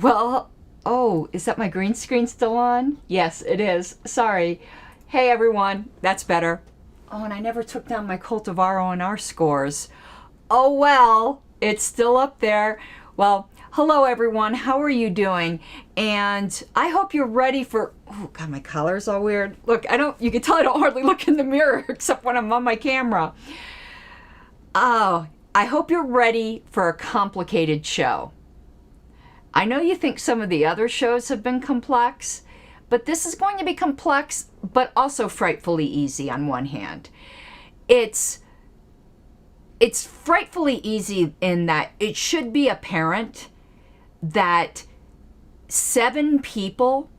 Well, oh, is that my green screen still on? Yes, it is. Sorry. Hey, everyone. That's better. Oh, and I never took down my cultivar O&R scores. Oh, well, it's still up there. Well, hello, everyone. How are you doing? And I hope you're ready for... Oh, God, my collar's all weird. Look, you can tell I don't hardly look in the mirror except when I'm on my camera. Oh, I hope you're ready for a complicated show. I know you think some of the other shows have been complex, but this is going to be complex, but also frightfully easy on one hand. It's frightfully easy in that it should be apparent that 7 people,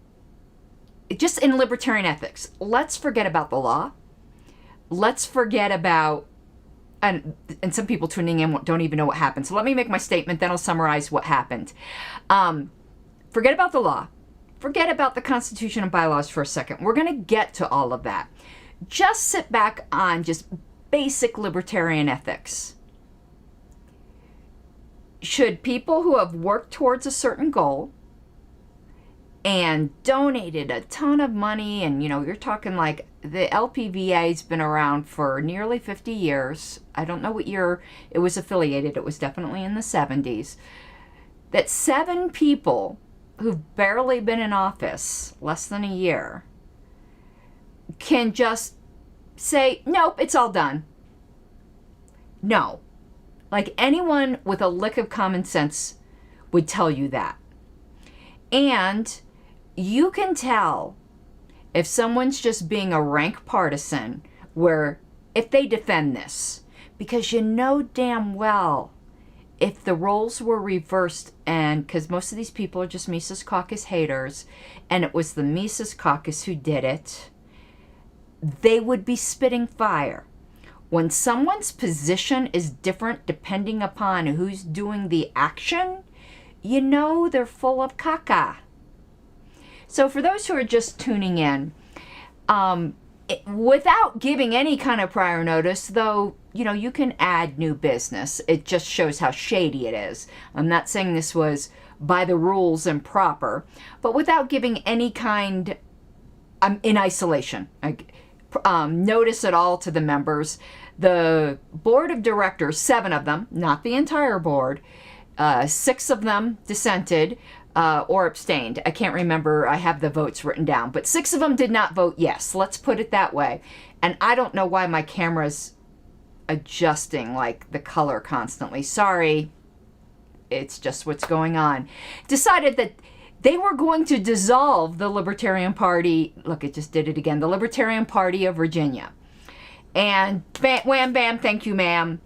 just in libertarian ethics, let's forget about the law. Let's forget about, and some people tuning in don't even know what happened. So let me make my statement, then I'll summarize what happened. Forget about the law. Forget about the Constitution and bylaws for a second. We're going to get to all of that. Just sit back on just basic libertarian ethics. Should people who have worked towards a certain goal and donated a ton of money, and you're talking like the LPVA's been around for nearly 50 years. I don't know what year it was affiliated. It was definitely in the 70s. That 7 people who've barely been in office, less than a year, can just say, nope, it's all done. No. Like anyone with a lick of common sense would tell you that. And you can tell if someone's just being a rank partisan, where if they defend this, because you know damn well if the roles were reversed, and because most of these people are just Mises Caucus haters, and it was the Mises Caucus who did it, they would be spitting fire. When someone's position is different depending upon who's doing the action, you know they're full of caca. So for those who are just tuning in, without giving any kind of prior notice, though, you can add new business. It just shows how shady it is. I'm not saying this was by the rules and proper, but without giving any kind, in isolation, notice at all to the members. The board of directors, 7 of them, not the entire board, 6 of them dissented or abstained. I can't remember. I have the votes written down, but 6 of them did not vote yes. Let's put it that way. And I don't know why my camera's adjusting like the color constantly. Sorry. It's just what's going on. Decided that they were going to dissolve the Libertarian Party. Look, it just did it again. The Libertarian Party of Virginia. And bam, wham, bam, thank you, ma'am.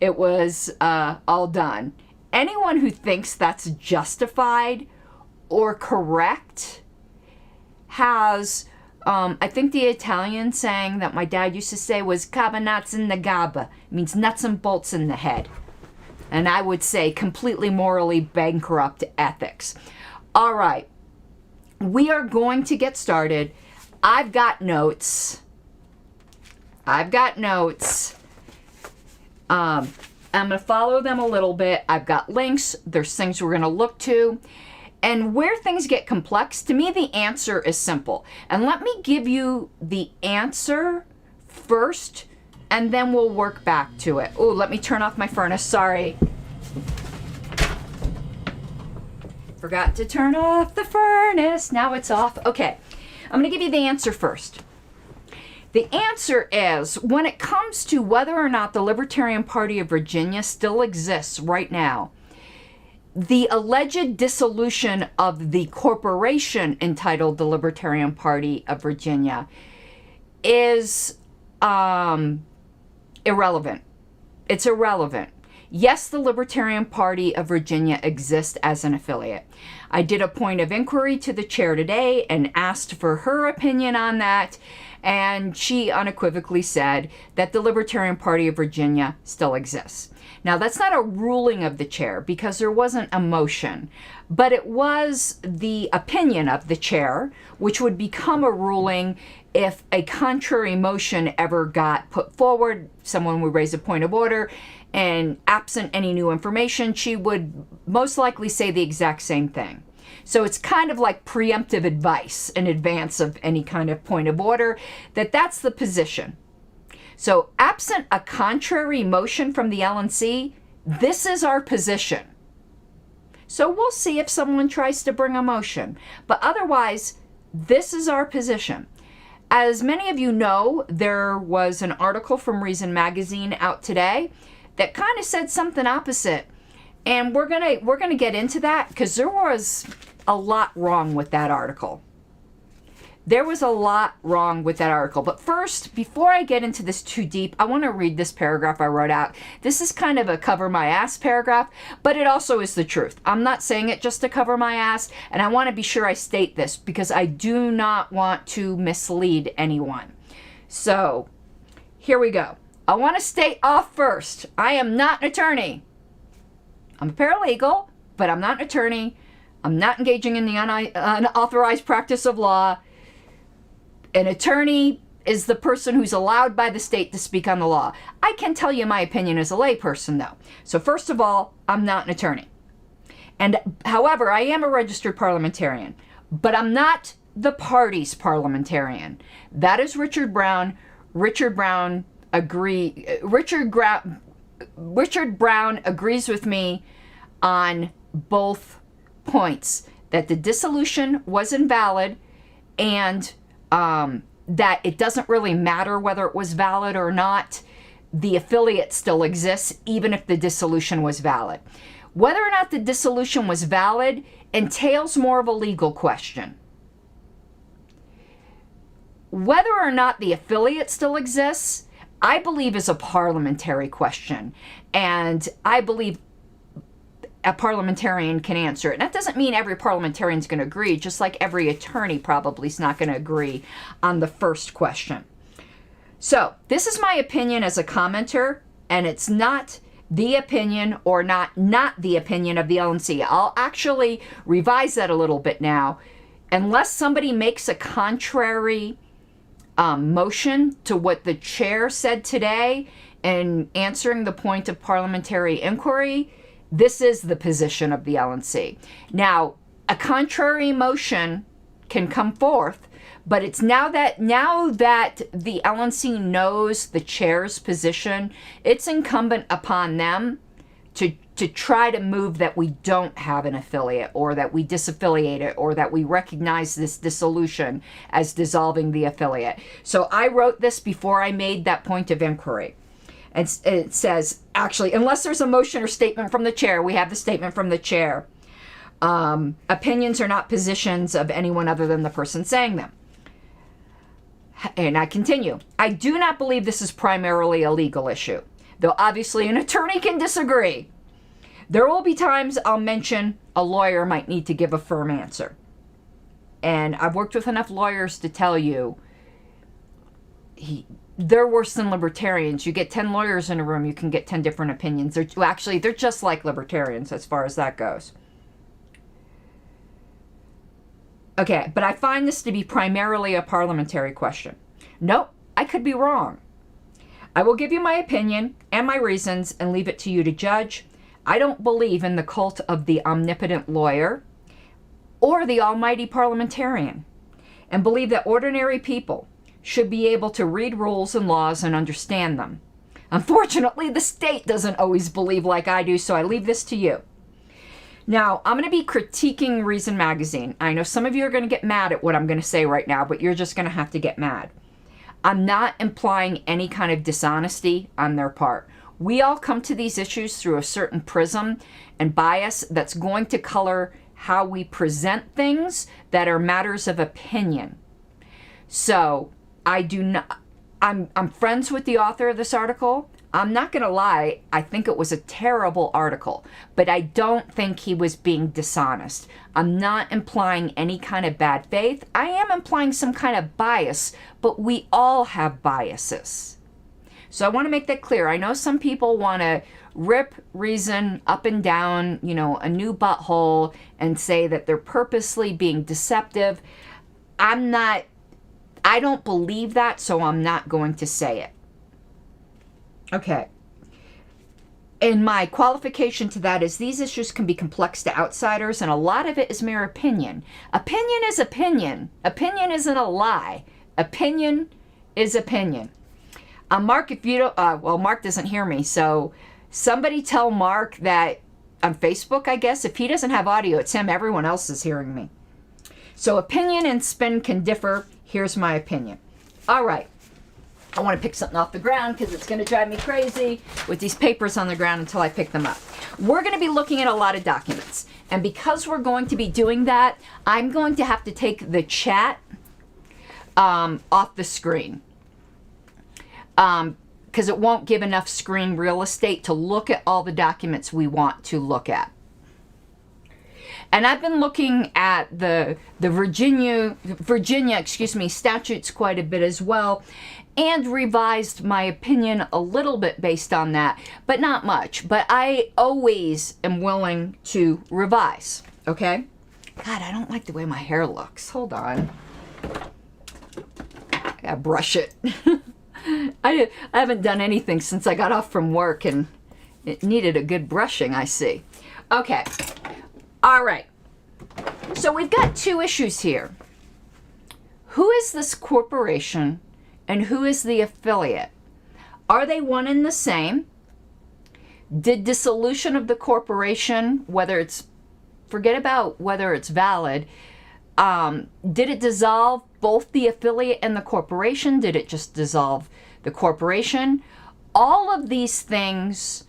It was all done. Anyone who thinks that's justified or correct has, I think the Italian saying that my dad used to say was "cabanats in the gabba," means nuts and bolts in the head. And I would say completely morally bankrupt ethics. All right, we are going to get started. I've got notes. I'm going to follow them a little bit. I've got links. There's things we're going to look to. And where things get complex, to me, the answer is simple. And let me give you the answer first, and then we'll work back to it. Oh, let me turn off my furnace. Sorry. Forgot to turn off the furnace. Now it's off. Okay. I'm going to give you the answer first. The answer is, when it comes to whether or not the Libertarian Party of Virginia still exists right now, the alleged dissolution of the corporation entitled the Libertarian Party of Virginia is irrelevant. It's irrelevant. Yes, the Libertarian Party of Virginia exists as an affiliate. I did a point of inquiry to the chair today and asked for her opinion on that, and she unequivocally said that the Libertarian Party of Virginia still exists. Now, that's not a ruling of the chair because there wasn't a motion, but it was the opinion of the chair, which would become a ruling if a contrary motion ever got put forward, someone would raise a point of order, and absent any new information, she would most likely say the exact same thing. So it's kind of like preemptive advice in advance of any kind of point of order, that's the position. So absent a contrary motion from the LNC, this is our position. So we'll see if someone tries to bring a motion. But otherwise, this is our position. As many of you know, there was an article from Reason Magazine out today that kind of said something opposite. And we're gonna get into that because there was a lot wrong with that article. There was a lot wrong with that article. But first, before I get into this too deep, I want to read this paragraph I wrote out. This is kind of a cover my ass paragraph, but it also is the truth. I'm not saying it just to cover my ass, and I want to be sure I state this because I do not want to mislead anyone. So, here we go. I want to state off first, I am not an attorney. I'm a paralegal, but I'm not an attorney. I'm not engaging in the unauthorized practice of law. An attorney is the person who's allowed by the state to speak on the law. I can tell you my opinion as a layperson, though. So first of all, I'm not an attorney. And however, I am a registered parliamentarian, but I'm not the party's parliamentarian. That is Richard Brown. Richard Brown agrees with me on both points, that the dissolution was invalid and that it doesn't really matter whether it was valid or not. The affiliate still exists, even if the dissolution was valid. Whether or not the dissolution was valid entails more of a legal question. Whether or not the affiliate still exists, I believe is a parliamentary question. And I believe a parliamentarian can answer it. And that doesn't mean every parliamentarian is going to agree, just like every attorney probably is not going to agree on the first question. So this is my opinion as a commenter, and it's not the opinion or not the opinion of the LNC. I'll actually revise that a little bit now. Unless somebody makes a contrary motion to what the chair said today in answering the point of parliamentary inquiry, this is the position of the LNC. Now, a contrary motion can come forth, but it's now that the LNC knows the chair's position, it's incumbent upon them to try to move that we don't have an affiliate, or that we disaffiliate it, or that we recognize this dissolution as dissolving the affiliate. So I wrote this before I made that point of inquiry. And it says, actually, unless there's a motion or statement from the chair, we have the statement from the chair. Opinions are not positions of anyone other than the person saying them. And I continue. I do not believe this is primarily a legal issue, though obviously an attorney can disagree. There will be times I'll mention a lawyer might need to give a firm answer. And I've worked with enough lawyers to tell you, they're worse than libertarians. You get 10 lawyers in a room, you can get 10 different opinions. They're just like libertarians as far as that goes. Okay, but I find this to be primarily a parliamentary question. Nope, I could be wrong. I will give you my opinion and my reasons and leave it to you to judge. I don't believe in the cult of the omnipotent lawyer or the almighty parliamentarian, and believe that ordinary people should be able to read rules and laws and understand them. Unfortunately, the state doesn't always believe like I do, so I leave this to you. Now, I'm going to be critiquing Reason Magazine. I know some of you are going to get mad at what I'm going to say right now, but you're just going to have to get mad. I'm not implying any kind of dishonesty on their part. We all come to these issues through a certain prism and bias that's going to color how we present things that are matters of opinion. So, I'm friends with the author of this article. I'm not going to lie, I think it was a terrible article, but I don't think he was being dishonest. I'm not implying any kind of bad faith. I am implying some kind of bias, but we all have biases. So I want to make that clear. I know some people want to rip Reason up and down, a new butthole, and say that they're purposely being deceptive. I'm not I don't believe that, so I'm not going to say it. Okay. And my qualification to that is these issues can be complex to outsiders, and a lot of it is mere opinion. Opinion is opinion. Opinion isn't a lie. Opinion is opinion. Mark, if you don't, well, Mark doesn't hear me, so somebody tell Mark that on Facebook, I guess, if he doesn't have audio, it's him. Everyone else is hearing me. So opinion and spin can differ. Here's my opinion. All right. I want to pick something off the ground because it's going to drive me crazy with these papers on the ground until I pick them up. We're going to be looking at a lot of documents. And because we're going to be doing that, I'm going to have to take the chat off the screen. Because it won't give enough screen real estate to look at all the documents we want to look at. And I've been looking at the Virginia statutes quite a bit as well, and revised my opinion a little bit based on that, but not much. But I always am willing to revise, okay? God, I don't like the way my hair looks. Hold on. I gotta brush it. I haven't done anything since I got off from work, and it needed a good brushing, I see. Okay. All right. So we've got two issues here. Who is this corporation and who is the affiliate? Are they one and the same? Did dissolution of the corporation, forget about whether it's valid, did it dissolve both the affiliate and the corporation? Did it just dissolve the corporation? All of these things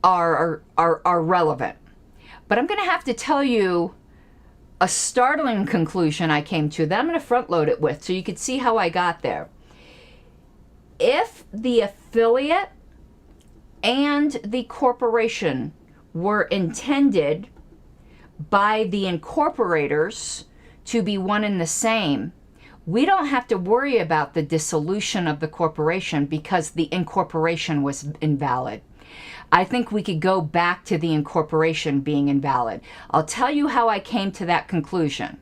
are relevant. But I'm going to have to tell you a startling conclusion I came to that I'm going to front load it with so you could see how I got there. If the affiliate and the corporation were intended by the incorporators to be one and the same, we don't have to worry about the dissolution of the corporation because the incorporation was invalid. I think we could go back to the incorporation being invalid. I'll tell you how I came to that conclusion.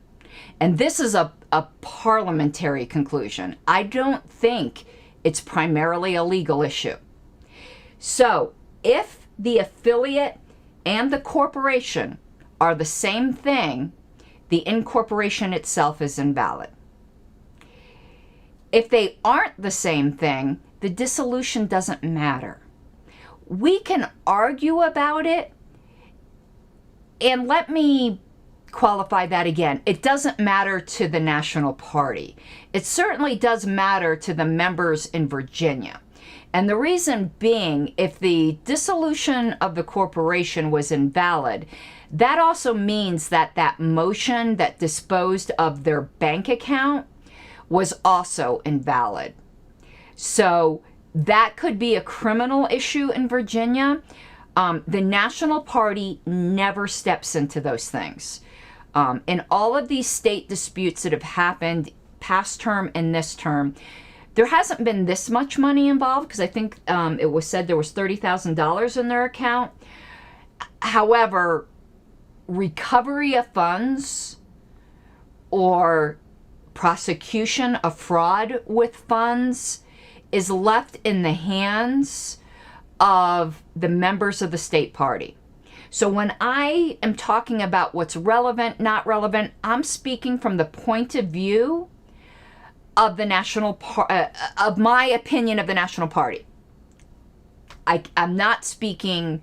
And this is a parliamentary conclusion. I don't think it's primarily a legal issue. So if the affiliate and the corporation are the same thing, the incorporation itself is invalid. If they aren't the same thing, the dissolution doesn't matter. We can argue about it, and let me qualify that again. It doesn't matter to the National Party. It certainly does matter to the members in Virginia. And the reason being, if the dissolution of the corporation was invalid, that also means that that motion that disposed of their bank account was also invalid. So that could be a criminal issue in Virginia. The National Party never steps into those things. In all of these state disputes that have happened past term and this term, there hasn't been this much money involved because I think it was said there was $30,000 in their account. However, recovery of funds or prosecution of fraud with funds is left in the hands of the members of the state party. So when I am talking about what's relevant, not relevant, I'm speaking from the point of view of the of my opinion of the National Party. I'm not speaking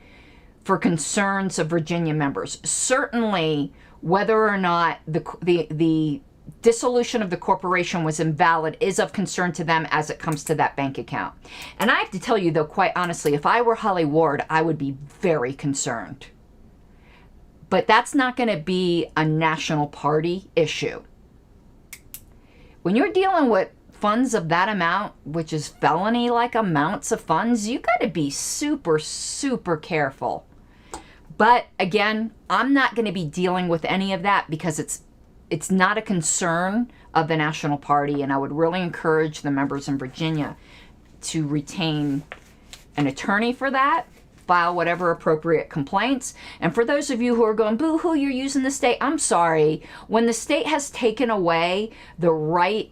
for concerns of Virginia members. Certainly, whether or not the dissolution of the corporation was invalid is of concern to them as it comes to that bank account. And I have to tell you, though, quite honestly, if I were Holly Ward, I would be very concerned. But that's not going to be a National Party issue. When you're dealing with funds of that amount, which is felony-like amounts of funds, you got to be super, super careful. But again, I'm not going to be dealing with any of that because it's not a concern of the National Party, and I would really encourage the members in Virginia to retain an attorney for that, file whatever appropriate complaints. And for those of you who are going, boo-hoo, you're using the state, I'm sorry. When the state has taken away the right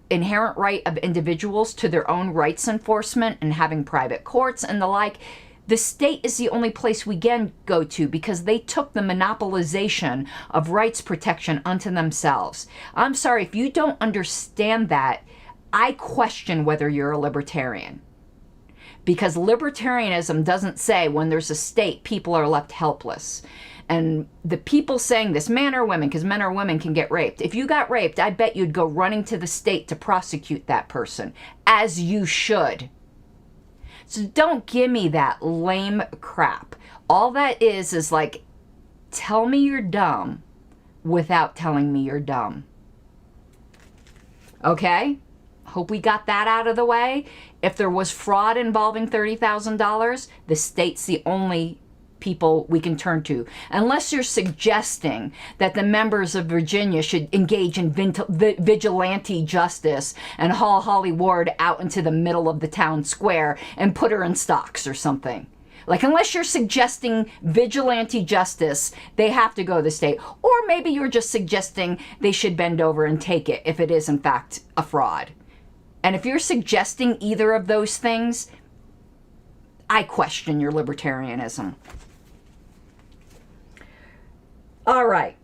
inherent right of individuals to their own rights enforcement and having private courts and the like, the state is the only place we can go to because they took the monopolization of rights protection unto themselves. I'm sorry, if you don't understand that, I question whether you're a libertarian. Because libertarianism doesn't say when there's a state, people are left helpless. And the people saying this, men or women, because men or women can get raped. If you got raped, I bet you'd go running to the state to prosecute that person, as you should. So don't give me that lame crap. All that is like, tell me you're dumb without telling me you're dumb. Okay? Hope we got that out of the way. If there was fraud involving $30,000, the state's the only people we can turn to. Unless you're suggesting that the members of Virginia should engage in vigilante justice and haul Holly Ward out into the middle of the town square and put her in stocks or something. Like, unless you're suggesting vigilante justice, they have to go to the state. Or maybe you're just suggesting they should bend over and take it if it is, in fact, a fraud. And if you're suggesting either of those things, I question your libertarianism. All right,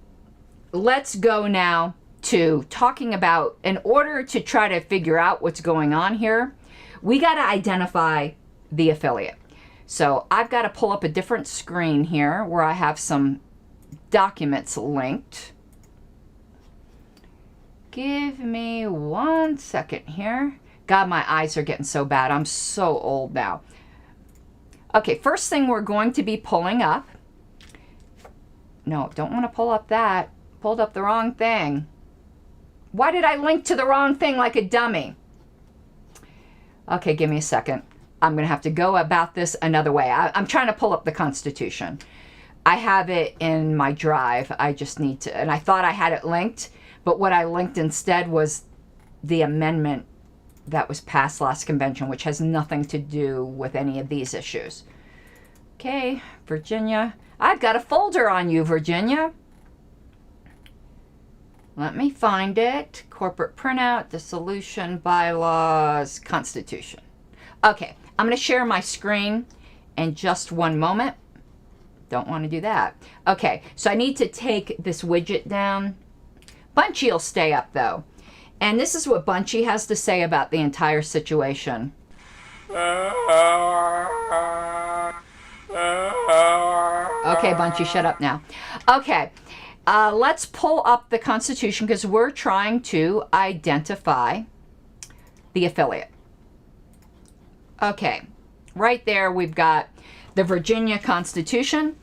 let's go now to talking about, in order to try to figure out what's going on here, we got to identify the affiliate. So I've got to pull up a different screen here where I have some documents linked. Give me 1 second here. God, my eyes are getting so bad. I'm so old now. Okay, first thing we're going to be pulling up. No, don't want to pull up that. Pulled up the wrong thing. Why did I link to the wrong thing like a dummy? Okay, give me a second. I'm going to have to go about this another way. I'm trying to pull up the Constitution. I have it in my drive. I just need to, and I thought I had it linked, but what I linked instead was the amendment that was passed last convention, which has nothing to do with any of these issues. Okay, Virginia. I've got a folder on you, Virginia. Let me find it. Corporate printout, dissolution, bylaws, Constitution. Okay, I'm going to share my screen in just one moment. Don't want to do that. Okay, so I need to take this widget down. Bunchy will stay up, though. And this is what Bunchy has to say about the entire situation. Okay, Bunchy, shut up now. Okay, let's pull up the Constitution because we're trying to identify the affiliate. Okay, right there we've got the Virginia Constitution.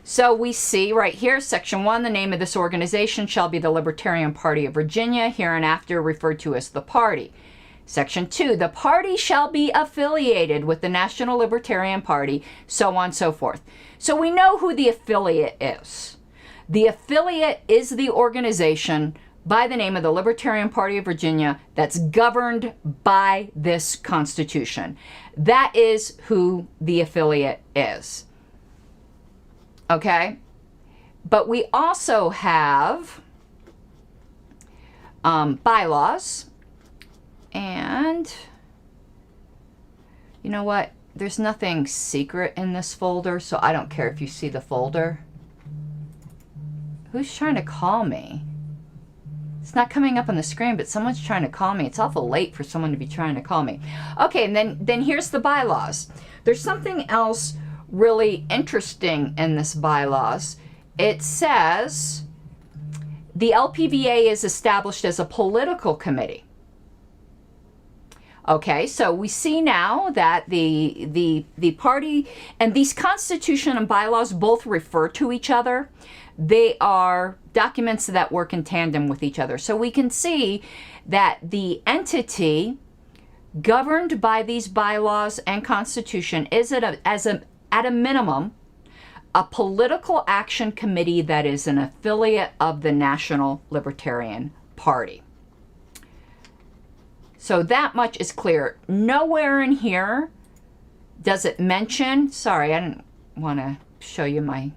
So we see right here, Section 1, the name of this organization shall be the Libertarian Party of Virginia, hereinafter referred to as the party. Section 2, the party shall be affiliated with the National Libertarian Party, so on and so forth. So we know who the affiliate is. The affiliate is the organization by the name of the Libertarian Party of Virginia that's governed by this Constitution. That is who the affiliate is. Okay? But we also have bylaws. And you know what? There's nothing secret in this folder, so I don't care if you see the folder. Who's trying to call me? It's not coming up on the screen, but someone's trying to call me. It's awful late for someone to be trying to call me. Okay, and then here's the bylaws. There's something else really interesting in this bylaws. It says the LPVA is established as a political committee. Okay, so we see now that the party and these Constitution and bylaws both refer to each other. They are documents that work in tandem with each other. So we can see that the entity governed by these bylaws and Constitution is at a minimum a political action committee that is an affiliate of the National Libertarian Party. So that much is clear. Nowhere in here does it mention, sorry, I didn't want to show you my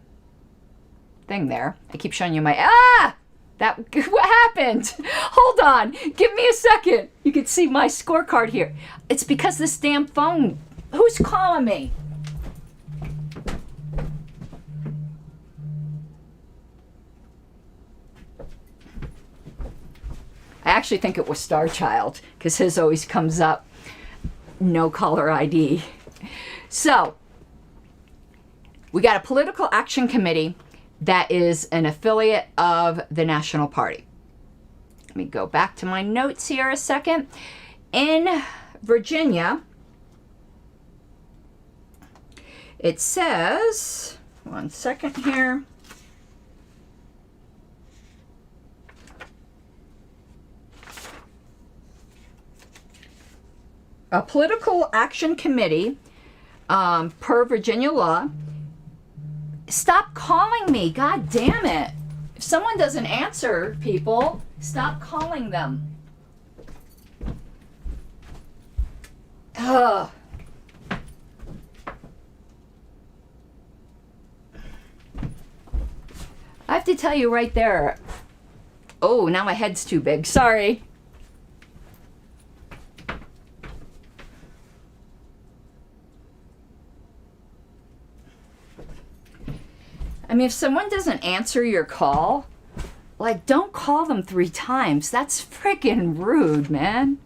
thing there. I keep showing you my, What happened? Hold on. Give me a second. You can see my scorecard here. It's because this damn phone. Who's calling me? I actually think it was Star Child, because his always comes up, no caller ID. So, we got a political action committee that is an affiliate of the National Party. Let me go back to my notes here a second. In Virginia, it says, one second here. A political action committee, per Virginia law. Stop calling me. God damn it. If someone doesn't answer, people, stop calling them. Ugh. I have to tell you right there. Oh, now my head's too big. Sorry. I mean, if someone doesn't answer your call, like, don't call them 3 times. That's freaking rude, man.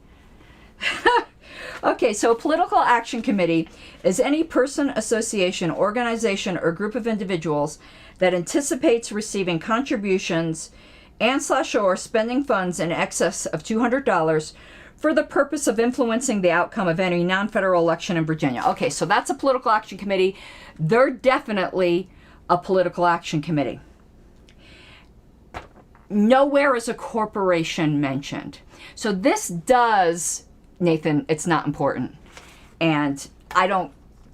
Okay, so a political action committee is any person, association, organization, or group of individuals that anticipates receiving contributions and/or spending funds in excess of $200 for the purpose of influencing the outcome of any non-federal election in Virginia. Okay, so that's a political action committee. They're definitely a political action committee. Nowhere is a corporation mentioned. So this does, Nathan, it's not important. And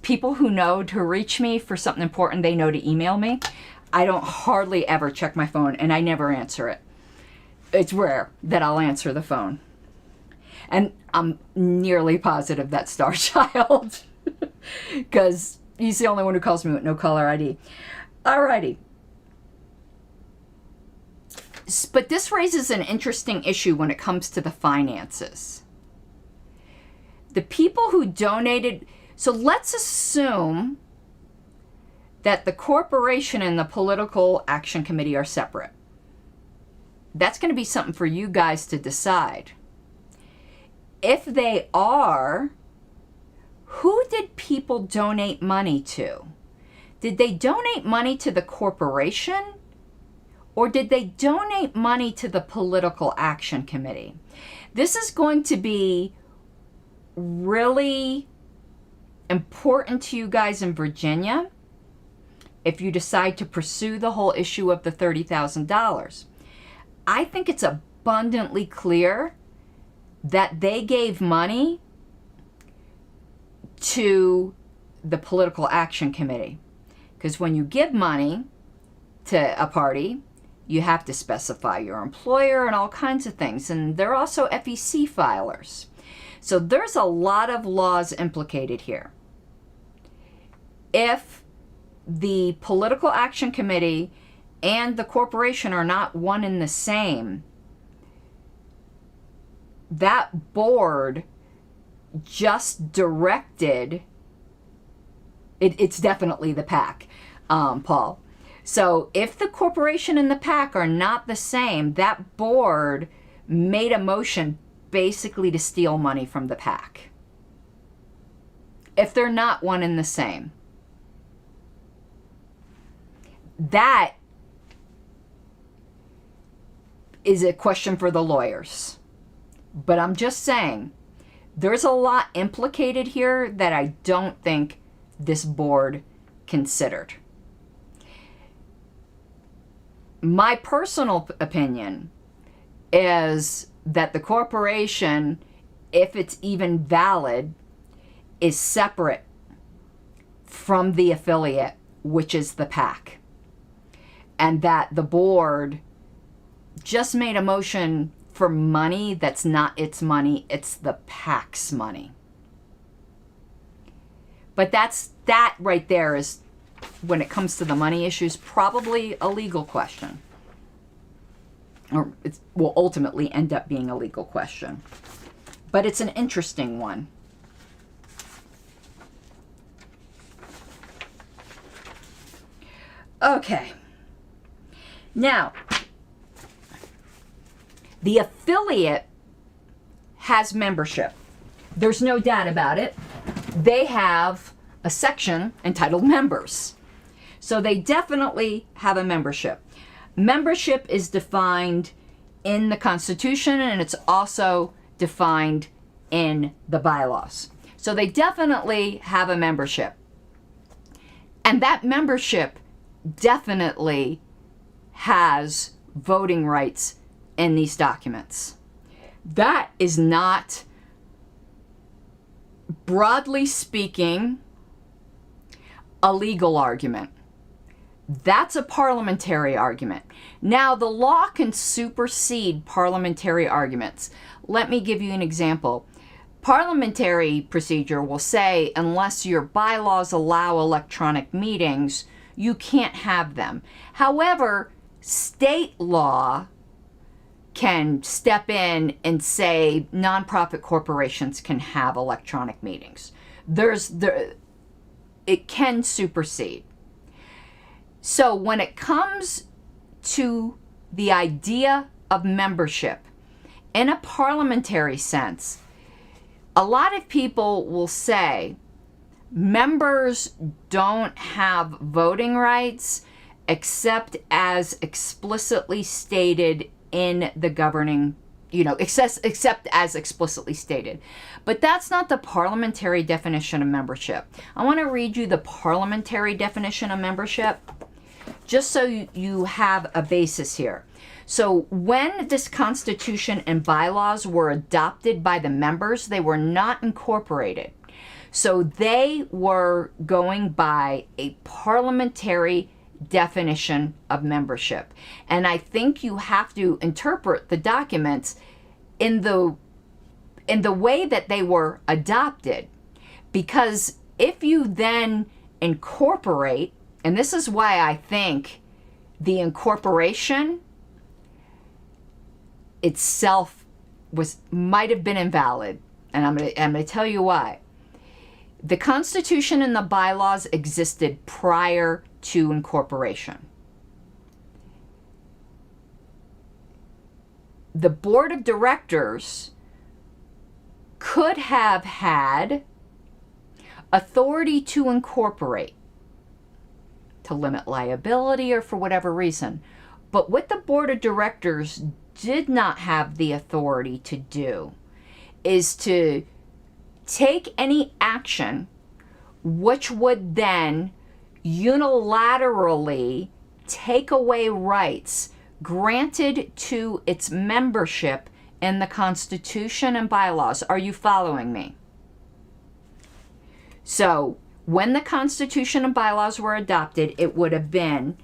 people who know to reach me for something important, they know to email me. I don't hardly ever check my phone, and I never answer it. It's rare that I'll answer the phone. And I'm nearly positive that's Star Child, because he's the only one who calls me with no caller ID. Alrighty. But this raises an interesting issue when it comes to the finances. The people who donated, so let's assume that the corporation and the political action committee are separate. That's going to be something for you guys to decide. If they are, who did people donate money to? Did they donate money to the corporation, or did they donate money to the political action committee? This is going to be really important to you guys in Virginia if you decide to pursue the whole issue of the $30,000. I think it's abundantly clear that they gave money to the political action committee. Because when you give money to a party, you have to specify your employer and all kinds of things. And they're also FEC filers. So there's a lot of laws implicated here. If the political action committee and the corporation are not one and the same, that board just directed, it's definitely the PAC, Paul. So if the corporation and the PAC are not the same, that board made a motion basically to steal money from the PAC. If they're not one and the same. That is a question for the lawyers. But I'm just saying, there's a lot implicated here that I don't think this board considered. My personal opinion is that the corporation, if it's even valid, is separate from the affiliate, which is the PAC. And that the board just made a motion for money that's not its money, it's the PAC's money. But that right there is, when it comes to the money issues, probably a legal question. or it will ultimately end up being a legal question. But it's an interesting one. Okay. Now, the affiliate has membership. There's no doubt about it. They have a section entitled members. So they definitely have a membership. Membership is defined in the Constitution, and it's also defined in the bylaws. So they definitely have a membership. And that membership definitely has voting rights in these documents. That is not, broadly speaking, a legal argument. That's a parliamentary argument. Now, the law can supersede parliamentary arguments. Let me give you an example. Parliamentary procedure will say, unless your bylaws allow electronic meetings, you can't have them. However, state law can step in and say nonprofit corporations can have electronic meetings. It can supersede. So when it comes to the idea of membership, in a parliamentary sense, a lot of people will say members don't have voting rights except as explicitly stated in the governing, except as explicitly stated. But that's not the parliamentary definition of membership. I want to read you the parliamentary definition of membership, just so you have a basis here. So when this Constitution and bylaws were adopted by the members, they were not incorporated. So they were going by a parliamentary definition of membership. And I think you have to interpret the documents in the way that they were adopted. Because if you then incorporate, and this is why I think the incorporation itself might have been invalid, and I'm going to tell you why. The Constitution and the bylaws existed prior to incorporation. The board of directors could have had authority to incorporate, to limit liability or for whatever reason. But what the board of directors did not have the authority to do is to take any action which would then unilaterally take away rights granted to its membership in the Constitution and bylaws. Are you following me? So when the Constitution and bylaws were adopted, it would have been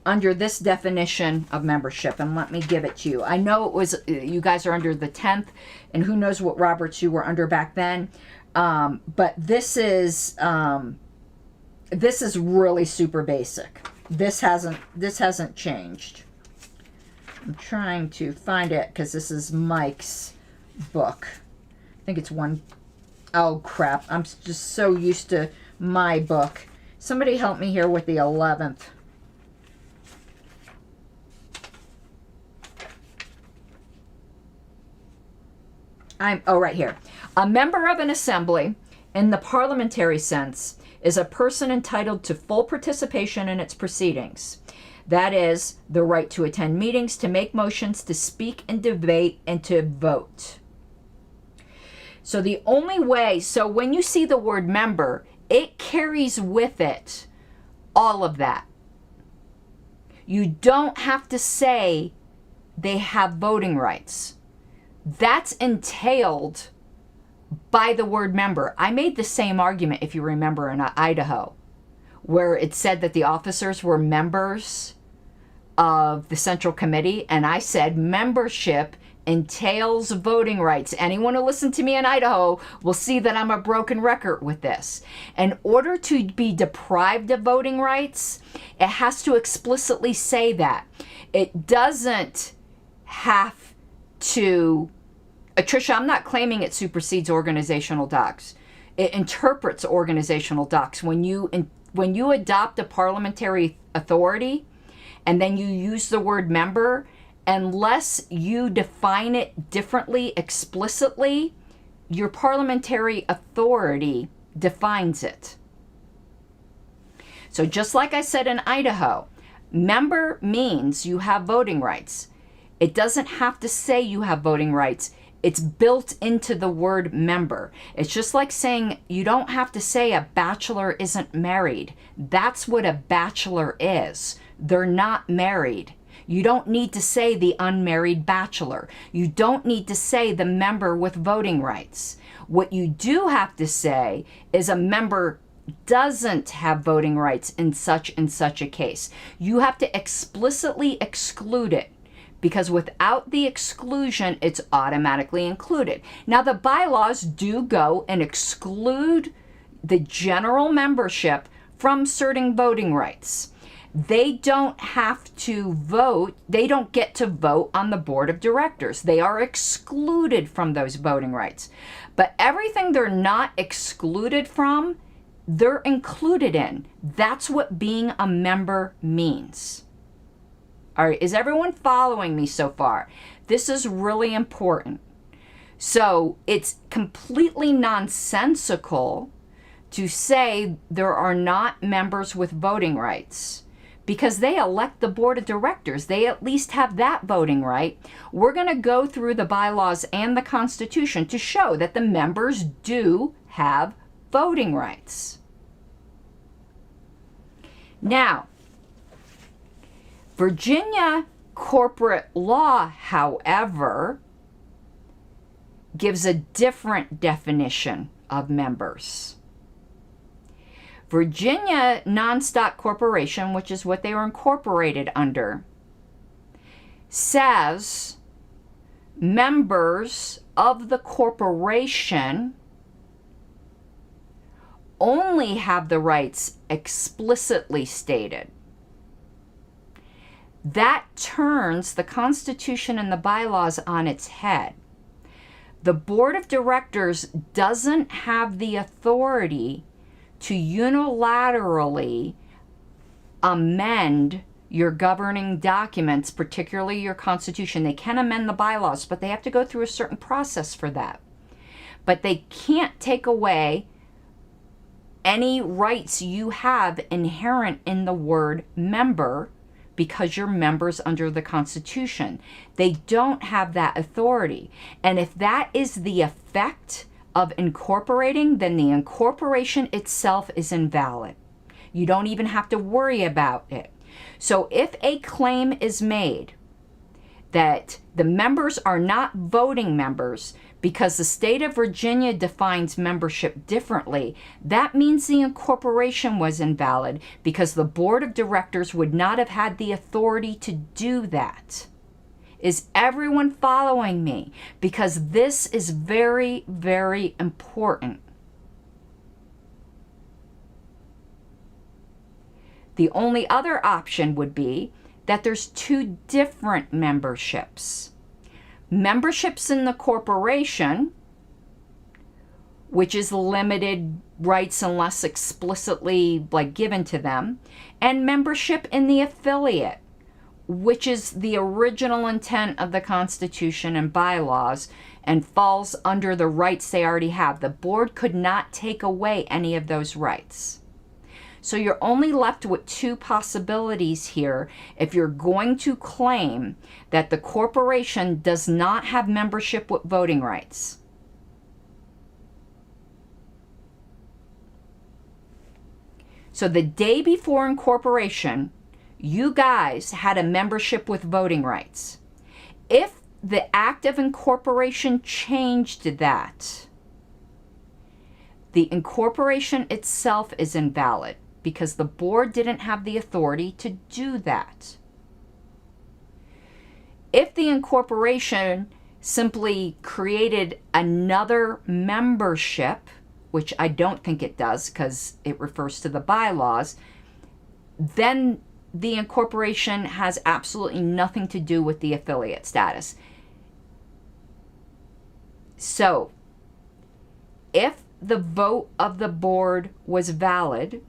under this definition of membership. And let me give it to you. I know it was, you guys are under the 10th, and who knows what Roberts you were under back then. But this is really super basic. This hasn't changed. I'm trying to find it because this is Mike's book. I think it's one. Oh crap! I'm just so used to my book. Somebody help me here with the 11th. Right here. A member of an assembly, in the parliamentary sense, is a person entitled to full participation in its proceedings. That is, the right to attend meetings, to make motions, to speak and debate, and to vote. So the only way, so when you see the word member, it carries with it all of that. You don't have to say they have voting rights. That's entailed by the word member. I made the same argument, if you remember, in Idaho, where it said that the officers were members of the Central Committee, and I said membership entails voting rights. Anyone who listened to me in Idaho will see that I'm a broken record with this. In order to be deprived of voting rights, it has to explicitly say that. It doesn't have to, Tricia, I'm not claiming it supersedes organizational docs. It interprets organizational docs. When you adopt a parliamentary authority and then you use the word member, unless you define it differently explicitly, your parliamentary authority defines it. So just like I said in Idaho, member means you have voting rights. It doesn't have to say you have voting rights. It's built into the word member. It's just like saying you don't have to say a bachelor isn't married. That's what a bachelor is. They're not married. You don't need to say the unmarried bachelor. You don't need to say the member with voting rights. What you do have to say is a member doesn't have voting rights in such and such a case. You have to explicitly exclude it, because without the exclusion, it's automatically included. Now, the bylaws do go and exclude the general membership from certain voting rights. They don't have to vote. They don't get to vote on the board of directors. They are excluded from those voting rights. But everything they're not excluded from, they're included in. That's what being a member means. All right, is everyone following me so far? This is really important. So it's completely nonsensical to say there are not members with voting rights, because they elect the board of directors. They at least have that voting right. We're going to go through the bylaws and the Constitution to show that the members do have voting rights. Now, Virginia corporate law, however, gives a different definition of members. Virginia non-stock corporation, which is what they were incorporated under, says members of the corporation only have the rights explicitly stated. That turns the Constitution and the bylaws on its head. The board of directors doesn't have the authority to unilaterally amend your governing documents, particularly your Constitution. They can amend the bylaws, but they have to go through a certain process for that. But they can't take away any rights you have inherent in the word member, because you're members under the Constitution. They don't have that authority. And if that is the effect of incorporating, then the incorporation itself is invalid. You don't even have to worry about it. So if a claim is made that the members are not voting members because the state of Virginia defines membership differently, that means the incorporation was invalid, because the board of directors would not have had the authority to do that. Is everyone following me? Because this is very, very important. The only other option would be that there's two different memberships. Memberships in the corporation, which is limited rights unless explicitly given to them, and membership in the affiliate, which is the original intent of the Constitution and bylaws and falls under the rights they already have. The board could not take away any of those rights. So you're only left with two possibilities here if you're going to claim that the corporation does not have membership with voting rights. So the day before incorporation, you guys had a membership with voting rights. If the act of incorporation changed that, the incorporation itself is invalid, because the board didn't have the authority to do that. If the incorporation simply created another membership, which I don't think it does because it refers to the bylaws, then the incorporation has absolutely nothing to do with the affiliate status. So, if the vote of the board was valid,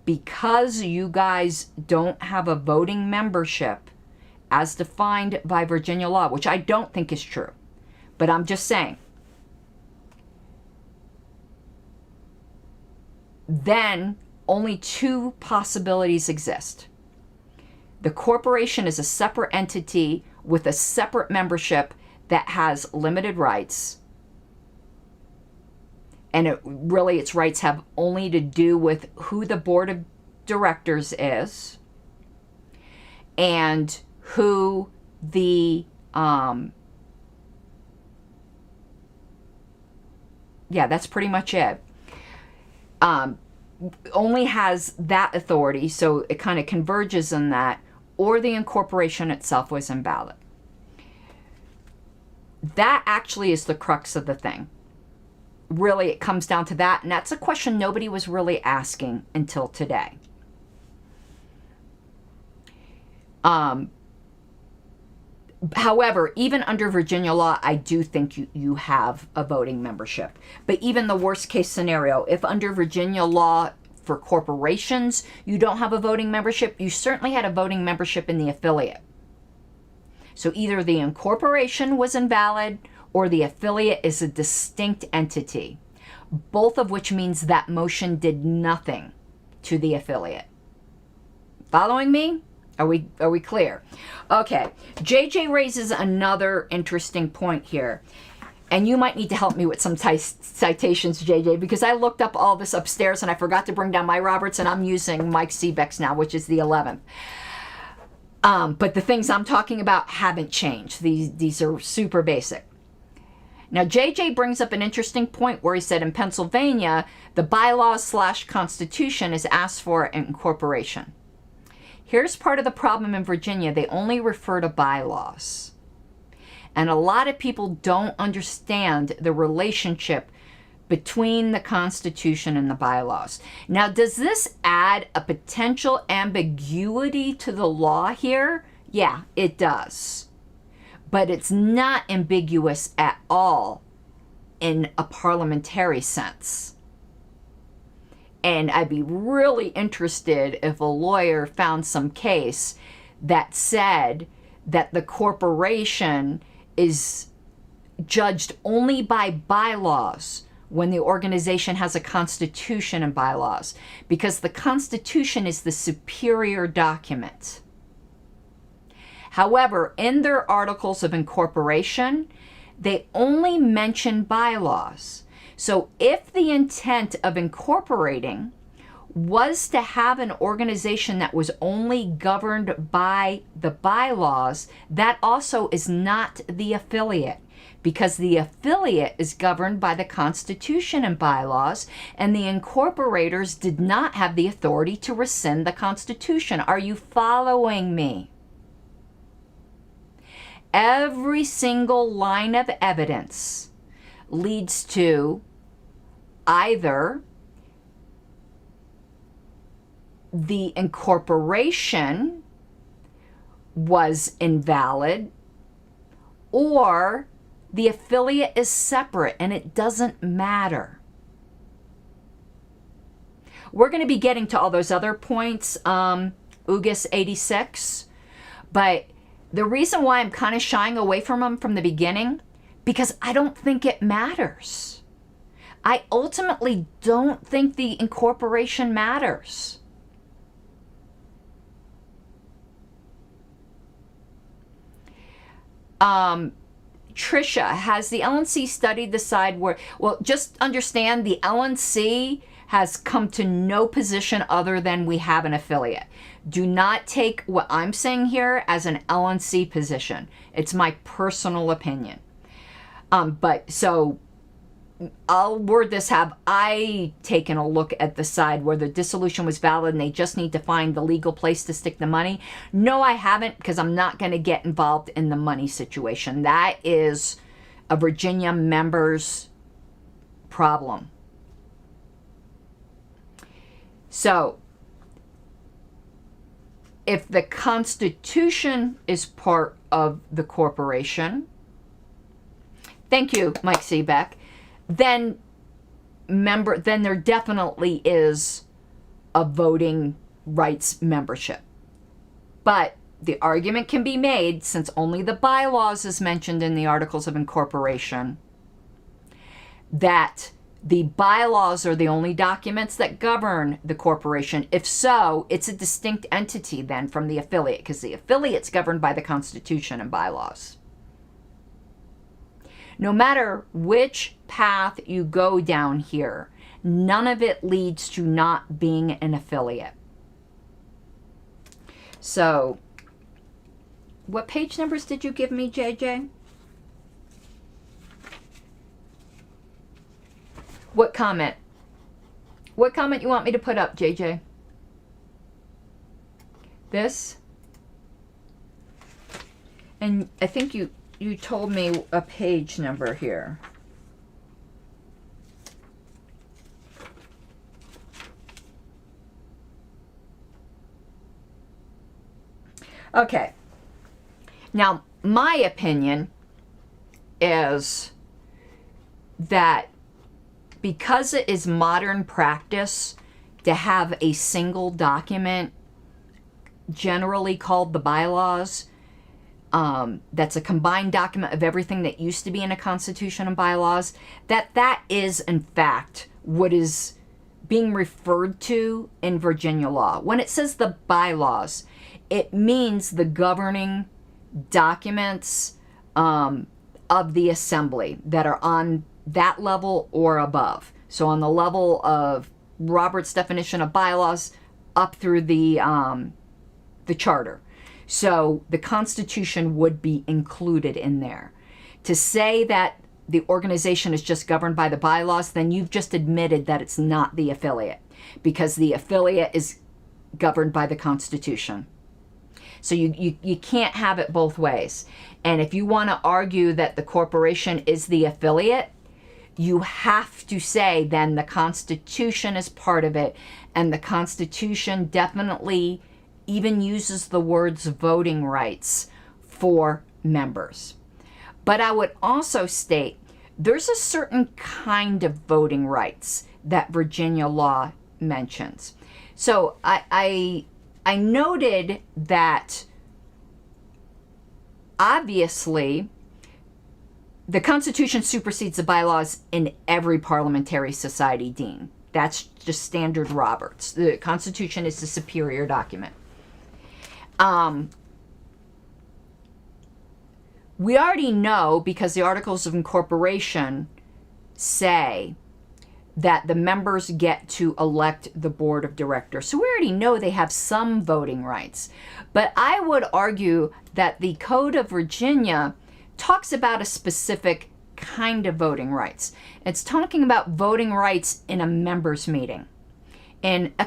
because you guys don't have a voting membership as defined by Virginia law, which I don't think is true, but I'm just saying, then only two possibilities exist. The corporation is a separate entity with a separate membership that has limited rights, and its rights have only to do with who the board of directors is and who the that's pretty much it. Only has that authority, so it kind of converges in that, or the incorporation itself was invalid. That actually is the crux of the thing. Really, it comes down to that, and that's a question nobody was really asking until today. However, even under Virginia law, I do think you have a voting membership. But even the worst case scenario, if under Virginia law for corporations, you don't have a voting membership, you certainly had a voting membership in the affiliate. So either the incorporation was invalid or the affiliate is a distinct entity, both of which means that motion did nothing to the affiliate. Following me? Are we clear? Okay, JJ raises another interesting point here. And you might need to help me with some citations, JJ, because I looked up all this upstairs and I forgot to bring down my Roberts, and I'm using Mike Seebeck's now, which is the 11th. But the things I'm talking about haven't changed. These are super basic. Now, JJ brings up an interesting point where he said in Pennsylvania, the bylaws / constitution is asked for in incorporation. Here's part of the problem in Virginia. They only refer to bylaws. And a lot of people don't understand the relationship between the Constitution and the bylaws. Now, does this add a potential ambiguity to the law here? Yeah, it does. But it's not ambiguous at all in a parliamentary sense. And I'd be really interested if a lawyer found some case that said that the corporation is judged only by bylaws when the organization has a constitution and bylaws, because the Constitution is the superior document. However, in their articles of incorporation, they only mention bylaws. So if the intent of incorporating was to have an organization that was only governed by the bylaws, that also is not the affiliate, because the affiliate is governed by the Constitution and bylaws, and the incorporators did not have the authority to rescind the Constitution. Are you following me? Every single line of evidence leads to either the incorporation was invalid or the affiliate is separate, and it doesn't matter. We're going to be getting to all those other points, UGIS 86, but the reason why I'm kind of shying away from them from the beginning, because I don't think it matters. I ultimately don't think the incorporation matters. Tricia, has the LNC studied the side where, well, just understand the LNC has come to no position other than we have an affiliate. Do not take what I'm saying here as an LNC position. It's my personal opinion. But so I'll word this, have I taken a look at the side where the dissolution was valid and they just need to find the legal place to stick the money? No, I haven't, because I'm not going to get involved in the money situation. That is a Virginia member's problem. So if the Constitution is part of the corporation, thank you, Mike Seebeck, then there definitely is a voting rights membership. But the argument can be made, since only the bylaws is mentioned in the Articles of Incorporation, that the bylaws are the only documents that govern the corporation. If so, it's a distinct entity then from the affiliate, because the affiliate's governed by the Constitution and bylaws. No matter which path you go down here, none of it leads to not being an affiliate. So, what page numbers did you give me, JJ? What comment? What comment you want me to put up, JJ? This? And I think you told me a page number here. Okay. Now, my opinion is that because it is modern practice to have a single document, generally called the bylaws, that's a combined document of everything that used to be in a constitution and bylaws, that is in fact what is being referred to in Virginia law. When it says the bylaws, it means the governing documents of the assembly that are on that level or above. So on the level of Robert's definition of bylaws up through the charter. So the Constitution would be included in there. To say that the organization is just governed by the bylaws, then you've just admitted that it's not the affiliate, because the affiliate is governed by the Constitution. So you can't have it both ways. And if you want to argue that the corporation is the affiliate, you have to say then the Constitution is part of it, and the Constitution definitely even uses the words voting rights for members. But I would also state there's a certain kind of voting rights that Virginia law mentions. So I noted that obviously the Constitution supersedes the bylaws in every parliamentary society, Dean. That's just standard Roberts. The Constitution is the superior document. We already know, because the Articles of Incorporation say that the members get to elect the board of directors. So we already know they have some voting rights. But I would argue that the Code of Virginia talks about a specific kind of voting rights. It's talking about voting rights in a members meeting, in a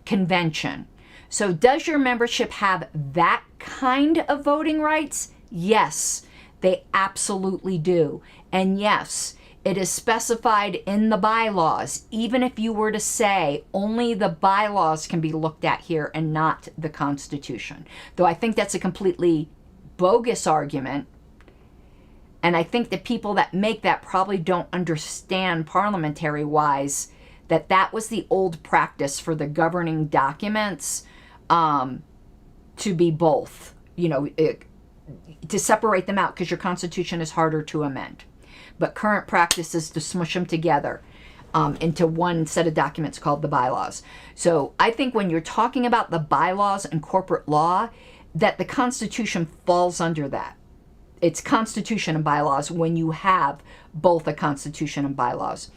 convention. So does your membership have that kind of voting rights? Yes, they absolutely do. And yes, it is specified in the bylaws, even if you were to say only the bylaws can be looked at here and not the Constitution. Though I think that's a completely bogus argument. And I think the people that make that probably don't understand parliamentary-wise that that was the old practice for the governing documents to be both, to separate them out, because your Constitution is harder to amend. But current practice is to smush them together into one set of documents called the bylaws. So I think when you're talking about the bylaws and corporate law, that the Constitution falls under that. It's Constitution and bylaws when you have both a Constitution and bylaws.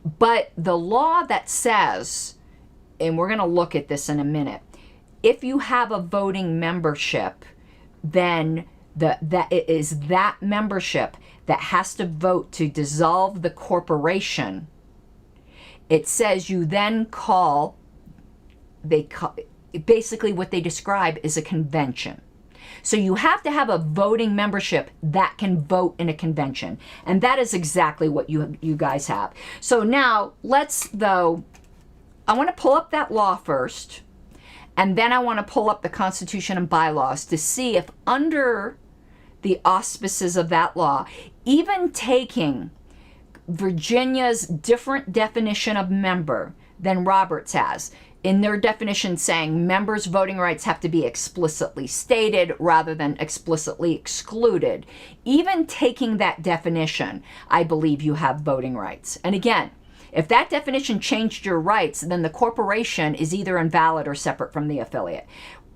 But the law that says, and we're going to look at this in a minute, if you have a voting membership, then that it is that membership that has to vote to dissolve the corporation. It says you then basically what they describe is a convention. So you have to have a voting membership that can vote in a convention. And that is exactly what you guys have. So now I want to pull up that law first. And then I want to pull up the Constitution and bylaws to see if under the auspices of that law, even taking Virginia's different definition of member than Roberts has, in their definition saying members' voting rights have to be explicitly stated rather than explicitly excluded. Even taking that definition, I believe you have voting rights. And again, if that definition changed your rights, then the corporation is either invalid or separate from the affiliate.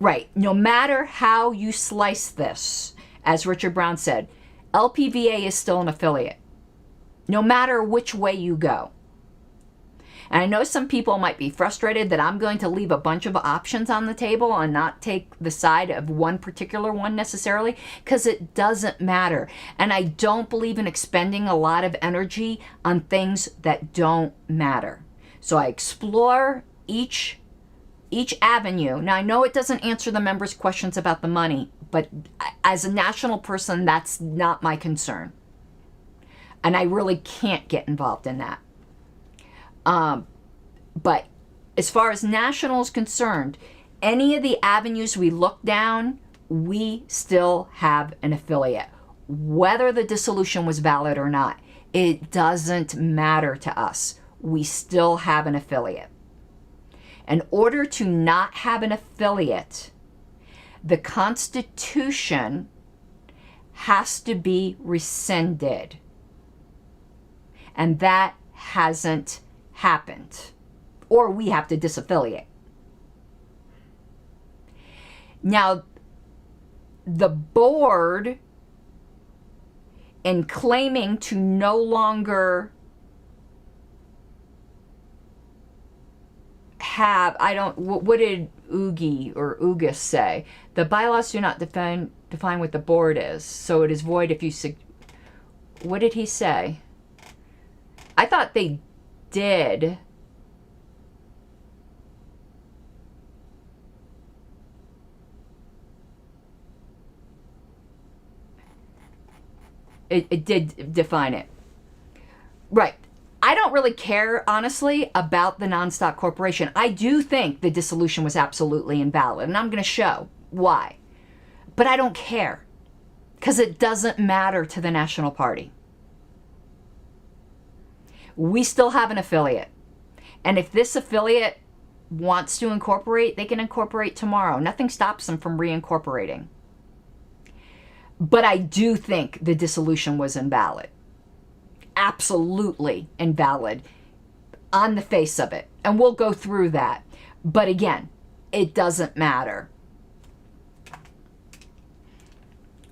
Right. No matter how you slice this, as Richard Brown said, LPVA is still an affiliate, no matter which way you go. And I know some people might be frustrated that I'm going to leave a bunch of options on the table and not take the side of one particular one necessarily, because it doesn't matter. And I don't believe in expending a lot of energy on things that don't matter. So I explore each avenue. Now, I know it doesn't answer the members' questions about the money, but as a national person, that's not my concern. And I really can't get involved in that. But as far as national is concerned, any of the avenues we look down, we still have an affiliate. Whether the dissolution was valid or not, it doesn't matter to us. We still have an affiliate. In order to not have an affiliate, the Constitution has to be rescinded. And that hasn't happened. Or we have to disaffiliate. Now, the board, in claiming to no longer have, what did Oogie or Ugas say? The bylaws do not define what the board is, so it is void if you, what did he say? I thought they did. It did define it. Right. I don't really care, honestly, about the non-stock corporation. I do think the dissolution was absolutely invalid, and I'm going to show why. But I don't care, because it doesn't matter to the National Party. We still have an affiliate. And if this affiliate wants to incorporate, they can incorporate tomorrow. Nothing stops them from reincorporating. But I do think the dissolution was invalid. Absolutely invalid on the face of it. And we'll go through that. But again, it doesn't matter.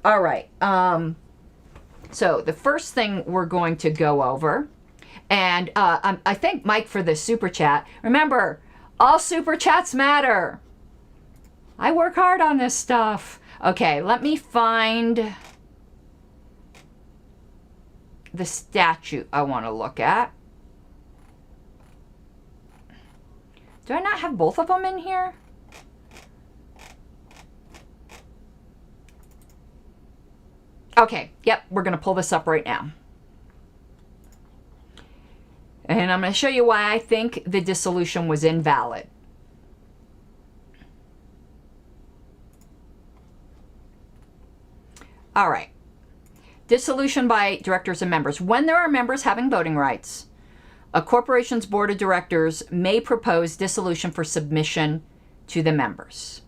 All right. So the first thing we're going to go over, and I thank Mike for the super chat. Remember, all super chats matter. I work hard on this stuff. Okay, let me find the statute I want to look at. Do I not have both of them in here? Okay, yep, we're going to pull this up right now. And I'm going to show you why I think the dissolution was invalid. All right. Dissolution by directors and members. When there are members having voting rights, a corporation's board of directors may propose dissolution for submission to the members.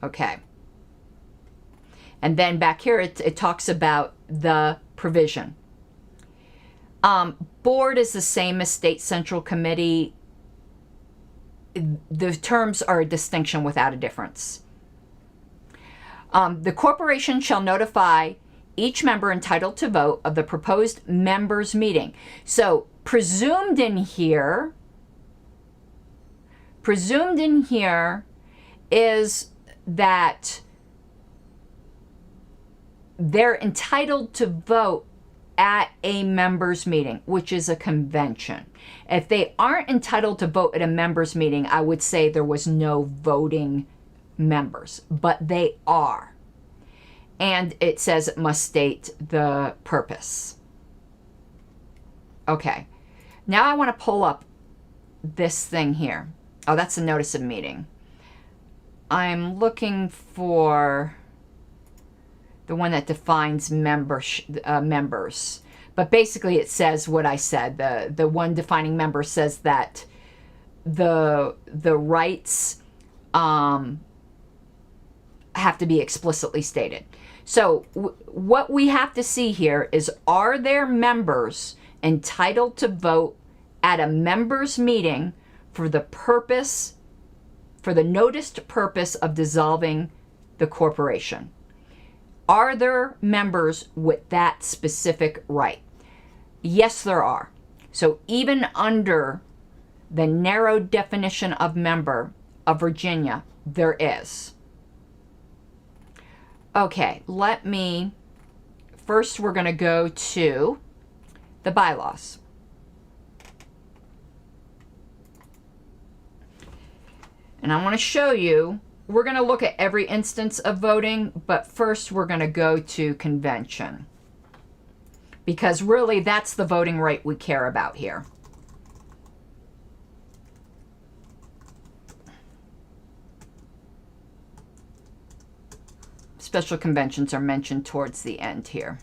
Okay. And then back here, it talks about the provision. Board is the same as state central committee. The terms are a distinction without a difference. The corporation shall notify each member entitled to vote of the proposed members' meeting. So presumed in here is that they're entitled to vote at a members' meeting, which is a convention. If they aren't entitled to vote at a members' meeting, I would say there was no voting members, but they are. And it says it must state the purpose. Okay. Now I want to pull up this thing here. Oh, that's the notice of meeting. I'm looking for the one that defines members. But basically it says what I said. The one defining member says that the rights have to be explicitly stated. So what we have to see here is, are there members entitled to vote at a members meeting for the noticed purpose of dissolving the corporation? Are there members with that specific right? Yes, there are. So even under the narrow definition of member of Virginia, there is. Okay, first we're going to go to the bylaws. And I want to show you, we're going to look at every instance of voting, but first we're going to go to convention. Because really that's the voting right we care about here. Special conventions are mentioned towards the end here.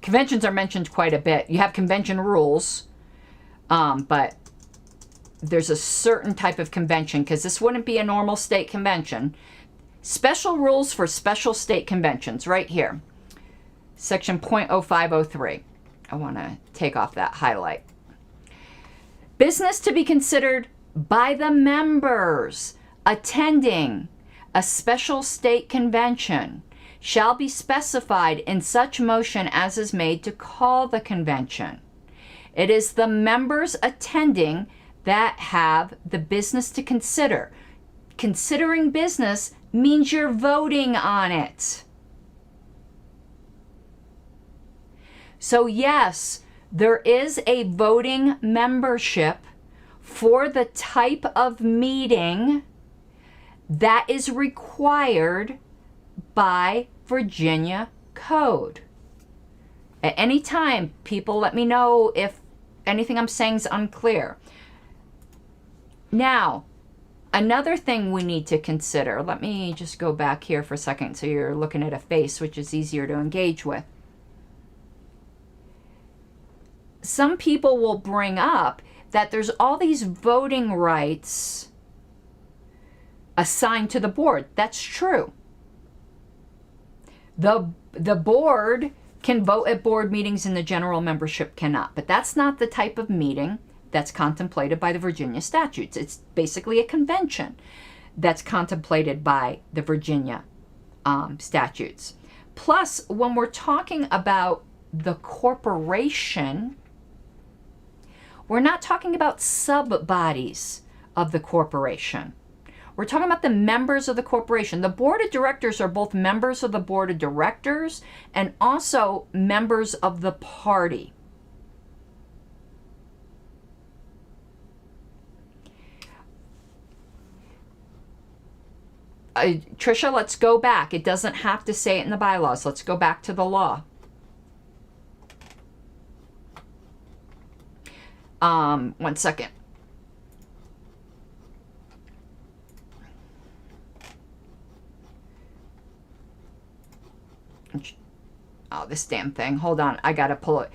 Conventions are mentioned quite a bit. You have convention rules, but there's a certain type of convention, because this wouldn't be a normal state convention. Special rules for special state conventions, right here. Section 0.0503. I want to take off that highlight. Business to be considered by the members attending a special state convention shall be specified in such motion as is made to call the convention. It is the members attending that have the business to consider. Considering business means you're voting on it. So yes, there is a voting membership for the type of meeting that is required by Virginia code. At any time, people let me know if anything I'm saying is unclear. Now, another thing we need to consider, let me just go back here for a second so you're looking at a face, which is easier to engage with. Some people will bring up that there's all these voting rights assigned to the board. That's true. The board can vote at board meetings and the general membership cannot. But that's not the type of meeting that's contemplated by the Virginia statutes. It's basically a convention that's contemplated by the Virginia statutes. Plus, when we're talking about the corporation, we're not talking about sub-bodies of the corporation. We're talking about the members of the corporation. The board of directors are both members of the board of directors and also members of the party. Tricia, let's go back. It doesn't have to say it in the bylaws. Let's go back to the law. One second. Oh, this damn thing. Hold on. I gotta pull it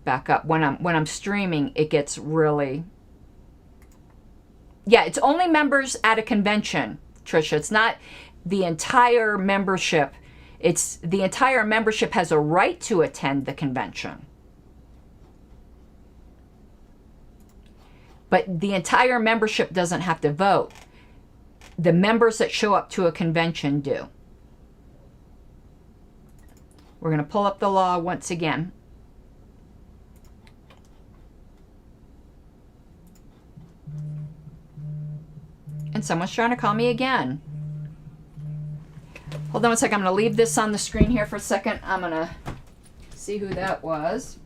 back up. When I'm streaming, it gets really... Yeah, it's only members at a convention, Tricia. It's not the entire membership. It's the entire membership has a right to attend the convention. But the entire membership doesn't have to vote. The members that show up to a convention do. We're going to pull up the law once again. And someone's trying to call me again. Hold on one second. I'm going to leave this on the screen here for a second. I'm going to see who that was.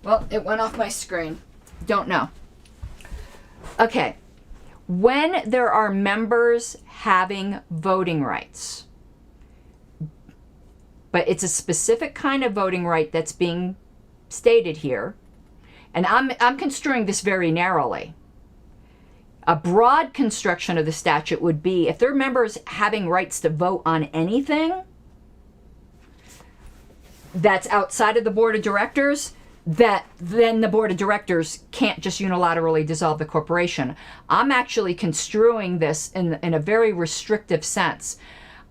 Well, it went off my screen. Don't know. Okay. When there are members having voting rights, but it's a specific kind of voting right that's being stated here. And I'm construing this very narrowly. A broad construction of the statute would be if there are members having rights to vote on anything that's outside of the board of directors, that then the board of directors can't just unilaterally dissolve the corporation. I'm actually construing this in a very restrictive sense.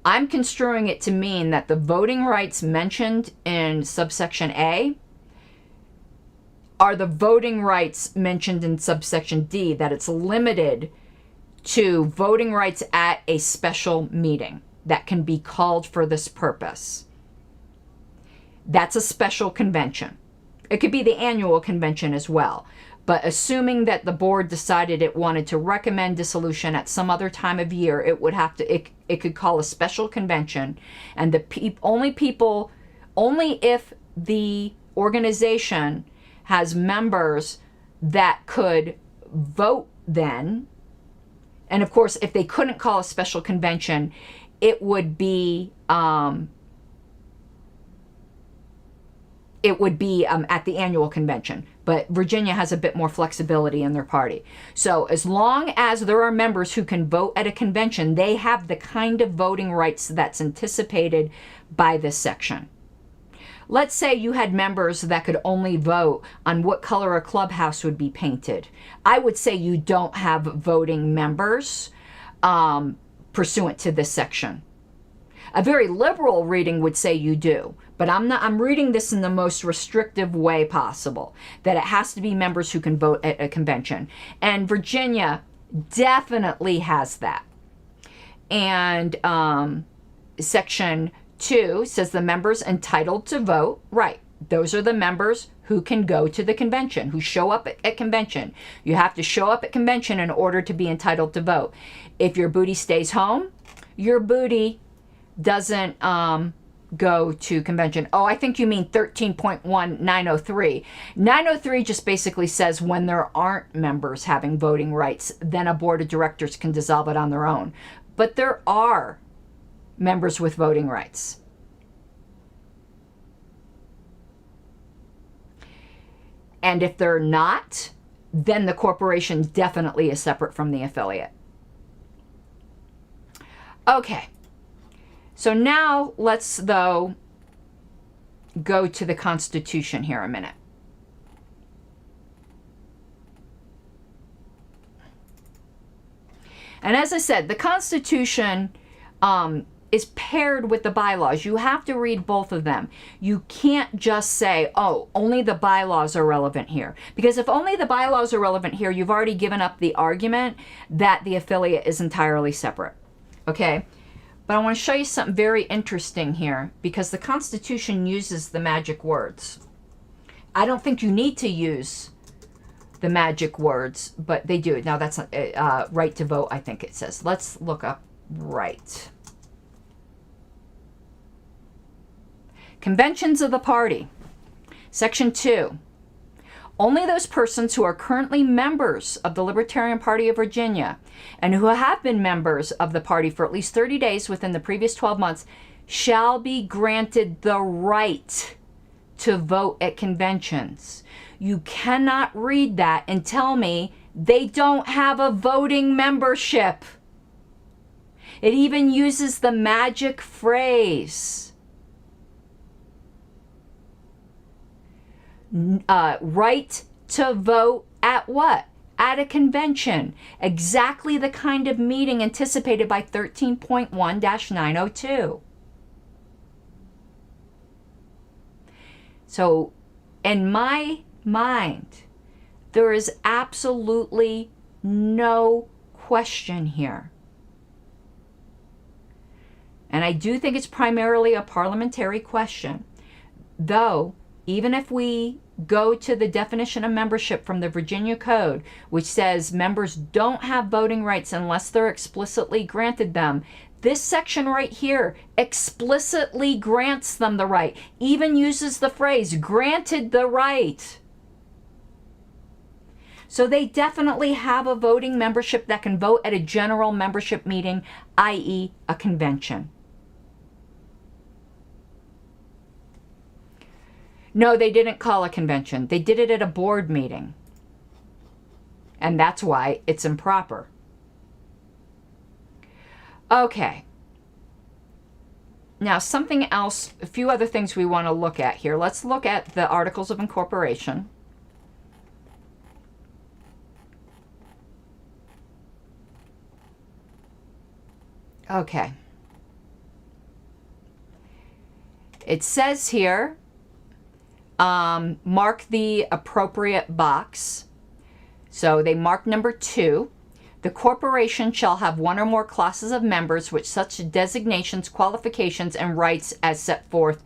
I'm construing it to mean that the voting rights mentioned in subsection A are the voting rights mentioned in subsection D, that it's limited to voting rights at a special meeting that can be called for this purpose. That's a special convention. It could be the annual convention as well. But assuming that the board decided it wanted to recommend dissolution at some other time of year, it would have to, it could call a special convention, and the only if the organization has members that could vote then, and of course, if they couldn't call a special convention, it would be at the annual convention. But Virginia has a bit more flexibility in their party. So as long as there are members who can vote at a convention, they have the kind of voting rights that's anticipated by this section. Let's say you had members that could only vote on what color a clubhouse would be painted. I would say you don't have voting members pursuant to this section. A very liberal reading would say you do, but I'm reading this in the most restrictive way possible, that it has to be members who can vote at a convention. And Virginia definitely has that. And section 2 says the members entitled to vote, right, those are the members who can go to the convention, who show up at convention. You have to show up at convention in order to be entitled to vote. If your booty stays home, your booty doesn't go to convention. Oh, I think you mean 13.1903. 903 just basically says when there aren't members having voting rights, then a board of directors can dissolve it on their own. But there are members with voting rights. And if they're not, then the corporation definitely is separate from the affiliate. Okay. So now let's, though, go to the Constitution here a minute. And as I said, the Constitution is paired with the bylaws. You have to read both of them. You can't just say, oh, only the bylaws are relevant here. Because if only the bylaws are relevant here, you've already given up the argument that the affiliate is entirely separate. Okay? But I want to show you something very interesting here, because the Constitution uses the magic words. I don't think you need to use the magic words, but they do. Now that's right to vote, I think it says. Let's look up right. Conventions of the party. Section 2. Only those persons who are currently members of the Libertarian Party of Virginia and who have been members of the party for at least 30 days within the previous 12 months shall be granted the right to vote at conventions. You cannot read that and tell me they don't have a voting membership. It even uses the magic phrase. Right to vote at what? At a convention. Exactly the kind of meeting anticipated by 13.1-902. So, in my mind, there is absolutely no question here. And I do think it's primarily a parliamentary question, though. Even if we go to the definition of membership from the Virginia Code, which says members don't have voting rights unless they're explicitly granted them, this section right here explicitly grants them the right, even uses the phrase, granted the right. So they definitely have a voting membership that can vote at a general membership meeting, i.e. a convention. No, they didn't call a convention. They did it at a board meeting. And that's why it's improper. Okay. Now, something else, a few other things we want to look at here. Let's look at the Articles of Incorporation. Okay. It says here, mark the appropriate box. So they mark number 2. The corporation shall have one or more classes of members with such designations, qualifications, and rights as set forth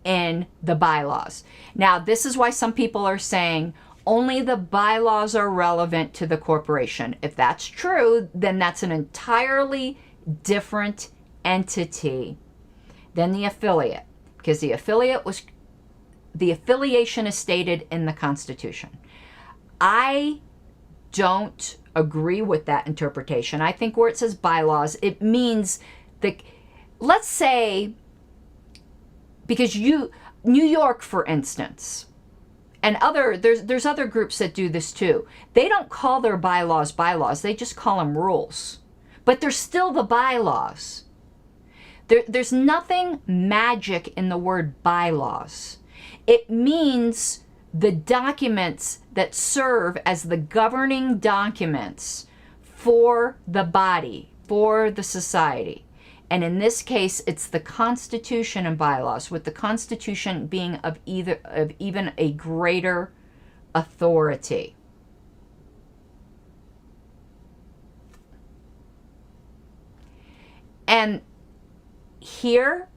in the bylaws. Now, this is why some people are saying only the bylaws are relevant to the corporation. If that's true, then that's an entirely different entity than the affiliate, because the affiliation is stated in the Constitution. I don't agree with that interpretation. I think where it says bylaws, it means that, let's say, because New York, for instance, and there's other groups that do this too. They don't call their bylaws bylaws. They just call them rules. But they're still the bylaws. There's nothing magic in the word bylaws. It means the documents that serve as the governing documents for the body, for the society. And in this case, it's the Constitution and bylaws, with the Constitution being of even a greater authority. And here,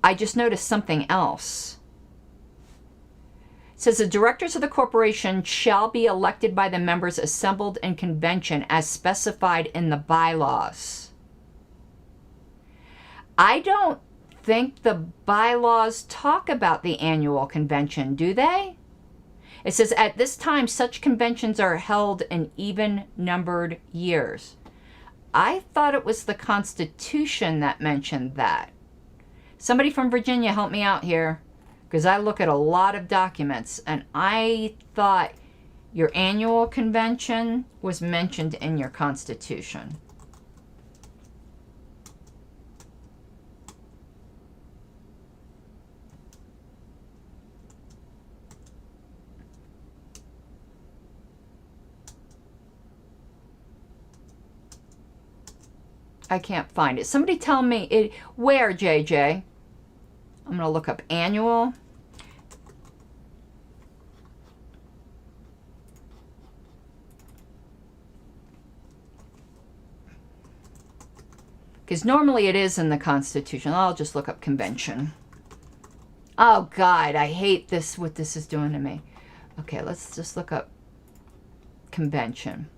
I just noticed something else. It says the directors of the corporation shall be elected by the members assembled in convention as specified in the bylaws. I don't think the bylaws talk about the annual convention, do they? It says at this time such conventions are held in even-numbered years. I thought it was the Constitution that mentioned that. Somebody from Virginia, help me out here, because I look at a lot of documents, and I thought your annual convention was mentioned in your Constitution. I can't find it. Somebody tell me it. Where, JJ? I'm going to look up annual. Because normally it is in the Constitution. I'll just look up convention. Oh, God, I hate this, what this is doing to me. Okay, let's just look up convention.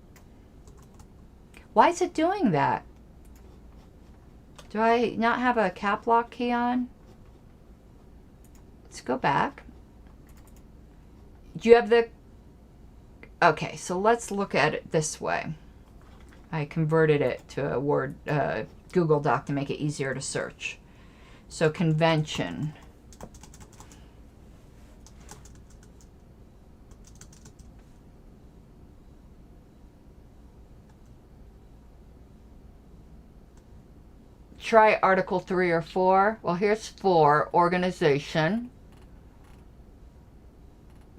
Why is it doing that? Do I not have a cap lock key on? Let's go back. Do you have the... Okay, so let's look at it this way. I converted it to a Word, Google Doc to make it easier to search. So convention. Try Article 3 or 4. Well, here's 4, organization.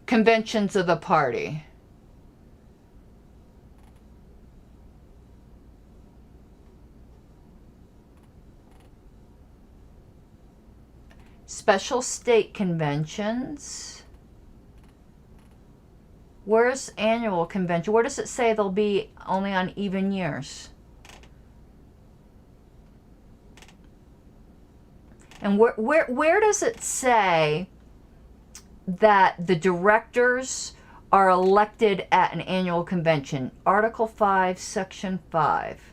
Conventions of the party. Special state conventions. Where's annual convention? Where does it say they'll be only on even years? And where does it say that the directors are elected at an annual convention? Article 5, Section 5.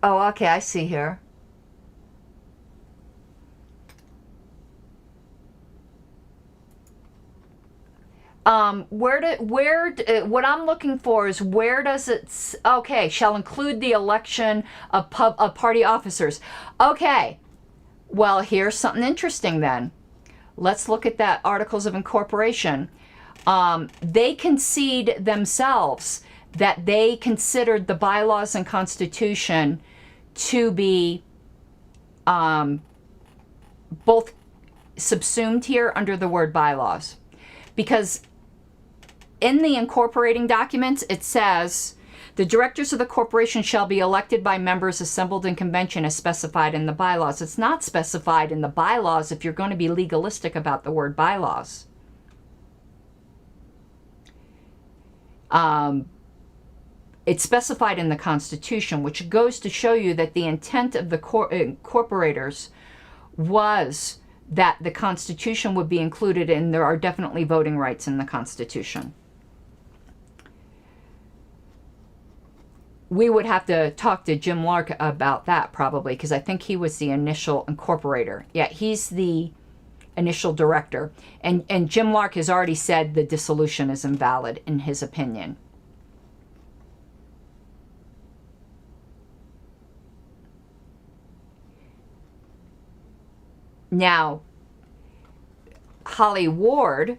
Oh, okay, I see here. What I'm looking for is where does it, okay, shall include the election of party officers. Okay, Well, here's something interesting then. Let's look at that Articles of Incorporation. They concede themselves that they considered the bylaws and Constitution to be both subsumed here under the word bylaws. Because in the incorporating documents, it says, the directors of the corporation shall be elected by members assembled in convention as specified in the bylaws. It's not specified in the bylaws if you're going to be legalistic about the word bylaws. It's specified in the Constitution, which goes to show you that the intent of the incorporators was that the Constitution would be included, and there are definitely voting rights in the Constitution. We would have to talk to Jim Lark about that probably, because I think he was the initial incorporator. Yeah, he's the initial director. And Jim Lark has already said the dissolution is invalid in his opinion. Now, Holly Ward,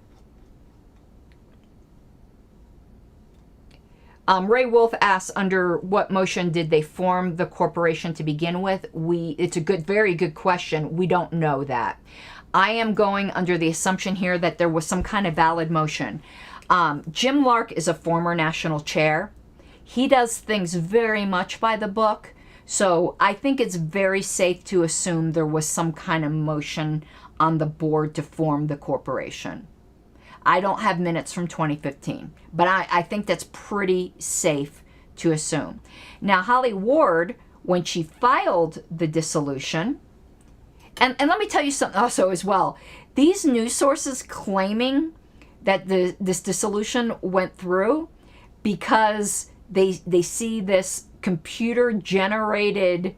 Ray Wolf asks, under what motion did they form the corporation to begin with? It's a very good question. We don't know that. I am going under the assumption here that there was some kind of valid motion. Jim Lark is a former national chair. He does things very much by the book. So I think it's very safe to assume there was some kind of motion on the board to form the corporation. I don't have minutes from 2015, but I think that's pretty safe to assume. Now, Holly Ward, when she filed the dissolution, and let me tell you something also as well, these news sources claiming that this dissolution went through because they see this computer-generated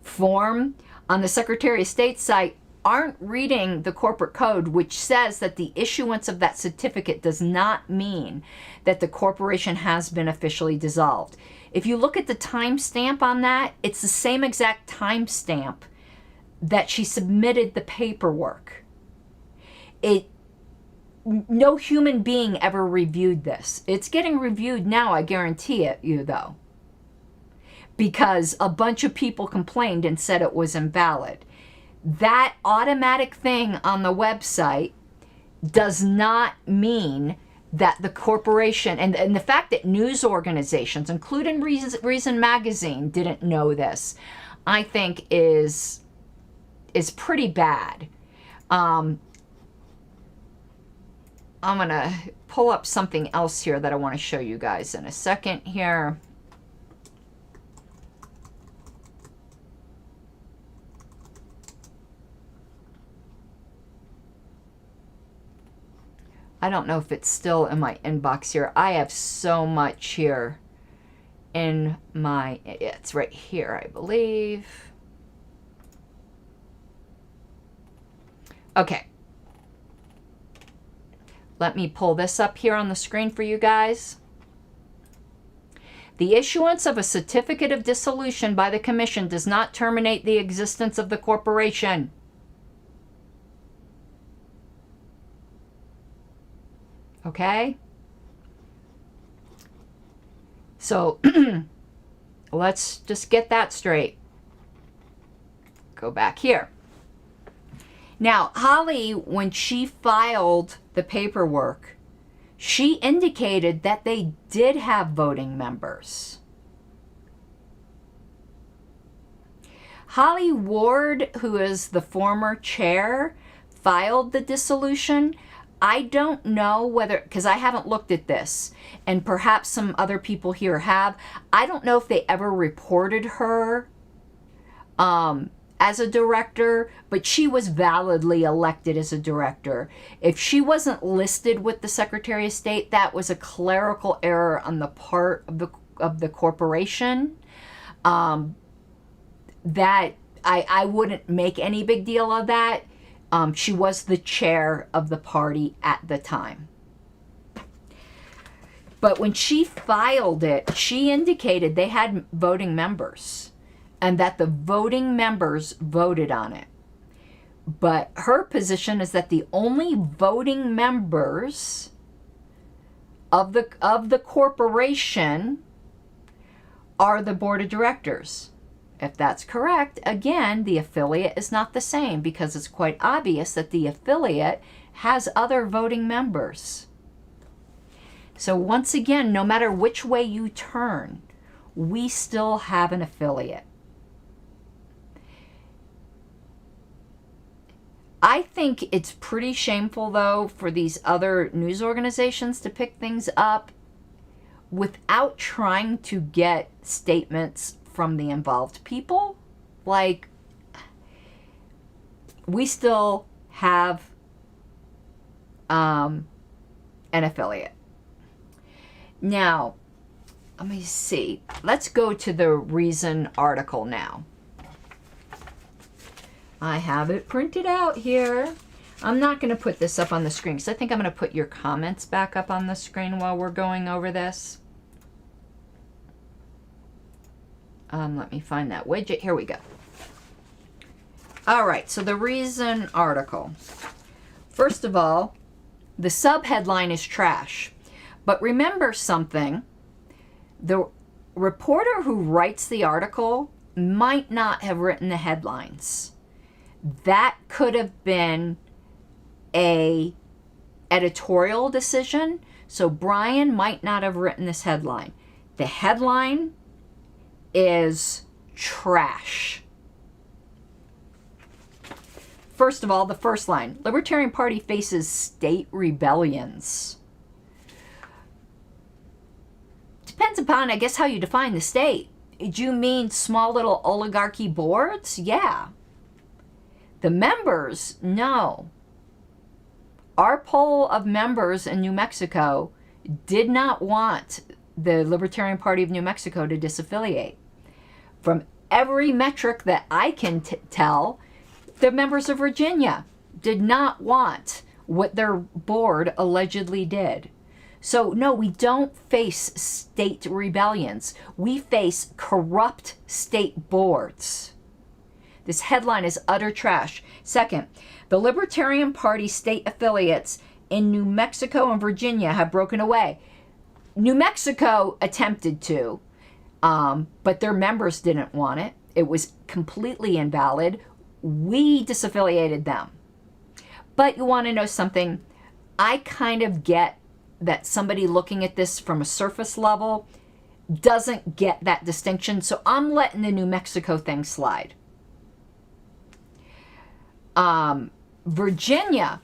form on the Secretary of State's site aren't reading the corporate code, which says that the issuance of that certificate does not mean that the corporation has been officially dissolved. If you look at the timestamp on that, it's the same exact timestamp that she submitted the paperwork. No human being ever reviewed this. It's getting reviewed now, I guarantee it you, though, because a bunch of people complained and said it was invalid. That automatic thing on the website does not mean that the corporation, and the fact that news organizations, including Reason Magazine, didn't know this, I think is pretty bad. I'm going to pull up something else here that I want to show you guys in a second here. I don't know if it's still in my inbox here. I have so much here in my, it's right here, I believe. Okay. Let me pull this up here on the screen for you guys. The issuance of a certificate of dissolution by the Commission does not terminate the existence of the corporation. Okay? So, let's just get that straight. Go back here. Now, Holly, when she filed the paperwork, she indicated that they did have voting members. Holly Ward, who is the former chair, filed the dissolution. I don't know whether, because I haven't looked at this, and perhaps some other people here have. I don't know if they ever reported her as a director, but she was validly elected as a director. If she wasn't listed with the Secretary of State, that was a clerical error on the part of the corporation. That I wouldn't make any big deal of that. She was the chair of the party at the time. But when she filed it, she indicated they had voting members and that the voting members voted on it. But her position is that the only voting members of the corporation are the board of directors. If that's correct, again, the affiliate is not the same, because it's quite obvious that the affiliate has other voting members. So once again, no matter which way you turn, we still have an affiliate. I think it's pretty shameful, though, for these other news organizations to pick things up without trying to get statements from the involved people. Like, we still have an affiliate. Now, let me see. Let's go to the Reason article now. I have it printed out here. I'm not going to put this up on the screen because I think I'm going to put your comments back up on the screen while we're going over this. Let me find that widget. Here we go. All right, so the Reason article. First of all, the subheadline is trash. But remember something. The reporter who writes the article might not have written the headlines. That could have been a editorial decision. So Brian might not have written this headline. The headline is trash. First of all, the first line, Libertarian Party faces state rebellions. Depends upon, I guess, how you define the state. Do you mean small little oligarchy boards? Yeah. The members, no. Our poll of members in New Mexico did not want the Libertarian Party of New Mexico to disaffiliate. From every metric that I can tell, the members of Virginia did not want what their board allegedly did. So no, we don't face state rebellions. We face corrupt state boards. This headline is utter trash. Second, the Libertarian Party state affiliates in New Mexico and Virginia have broken away. New Mexico attempted to, but their members didn't want it. It was completely invalid. We disaffiliated them. But you want to know something? I kind of get that somebody looking at this from a surface level doesn't get that distinction. So I'm letting the New Mexico thing slide. Virginia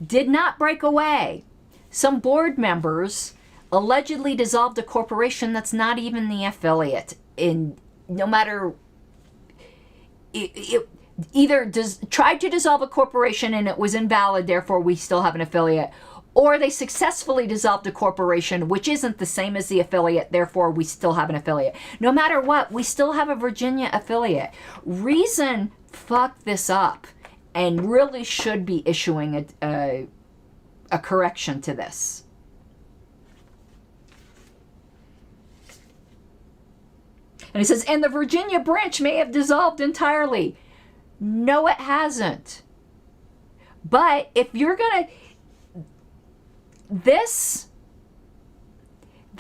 did not break away. Some board members allegedly dissolved a corporation that's not even the affiliate. In no matter, it either tried to dissolve a corporation and it was invalid, therefore we still have an affiliate, or they successfully dissolved a corporation which isn't the same as the affiliate, therefore we still have an affiliate. No matter what, we still have a Virginia affiliate. Reason fucked this up and really should be issuing a correction to this. And it says, and the Virginia branch may have dissolved entirely. No, it hasn't. But if you're going to... This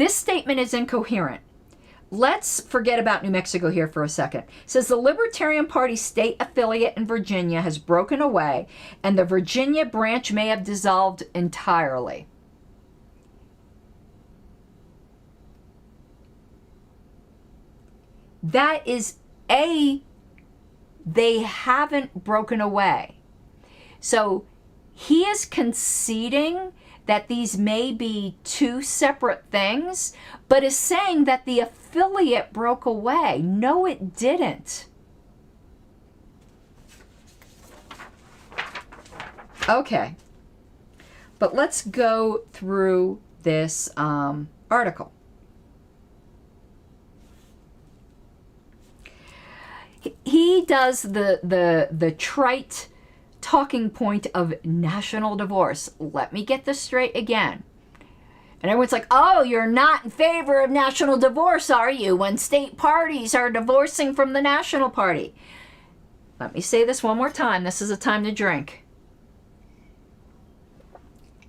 statement is incoherent. Let's forget about New Mexico here for a second. It says the Libertarian Party state affiliate in Virginia has broken away and the Virginia branch may have dissolved entirely. That is they haven't broken away. So he is conceding that these may be two separate things, but is saying that the affiliate broke away. No, it didn't. Okay. But let's go through this article. He does the trite talking point of national divorce. Let me get this straight again. And everyone's like, oh, you're not in favor of national divorce, are you? When state parties are divorcing from the national party. Let me say this one more time. This is a time to drink.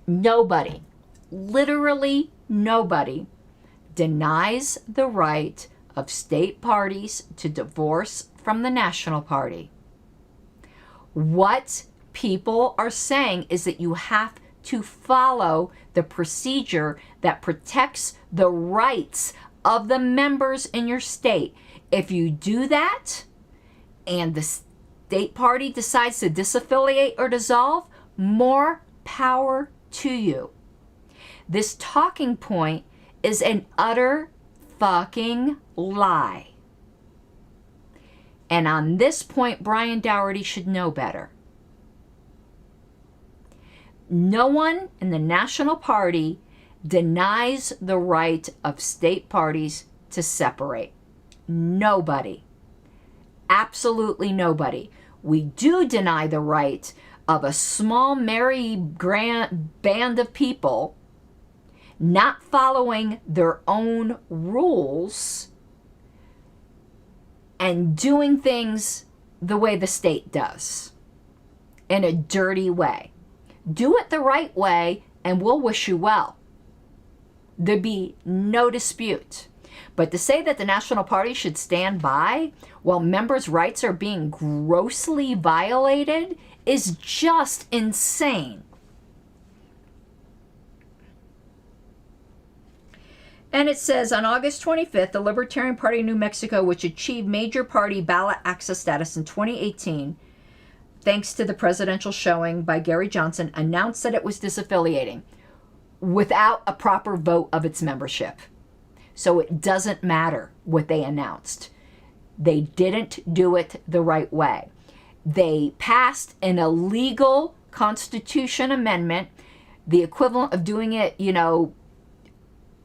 Nobody, literally nobody, denies the right of state parties to divorce from the national party. What people are saying is that you have to follow the procedure that protects the rights of the members in your state. If you do that and the state party decides to disaffiliate or dissolve, more power to you. This talking point is an utter fucking lie. And on this point, Brian Dougherty should know better. No one in the National Party denies the right of state parties to separate. Nobody. Absolutely nobody. We do deny the right of a small, merry band of people not following their own rules and doing things the way the state does, in a dirty way. Do it the right way and we'll wish you well. There'd be no dispute. But to say that the National Party should stand by while members' rights are being grossly violated is just insane. And it says, on August 25th, the Libertarian Party of New Mexico, which achieved major party ballot access status in 2018, thanks to the presidential showing by Gary Johnson, announced that it was disaffiliating without a proper vote of its membership. So it doesn't matter what they announced. They didn't do it the right way. They passed an illegal Constitution amendment, the equivalent of doing it, you know,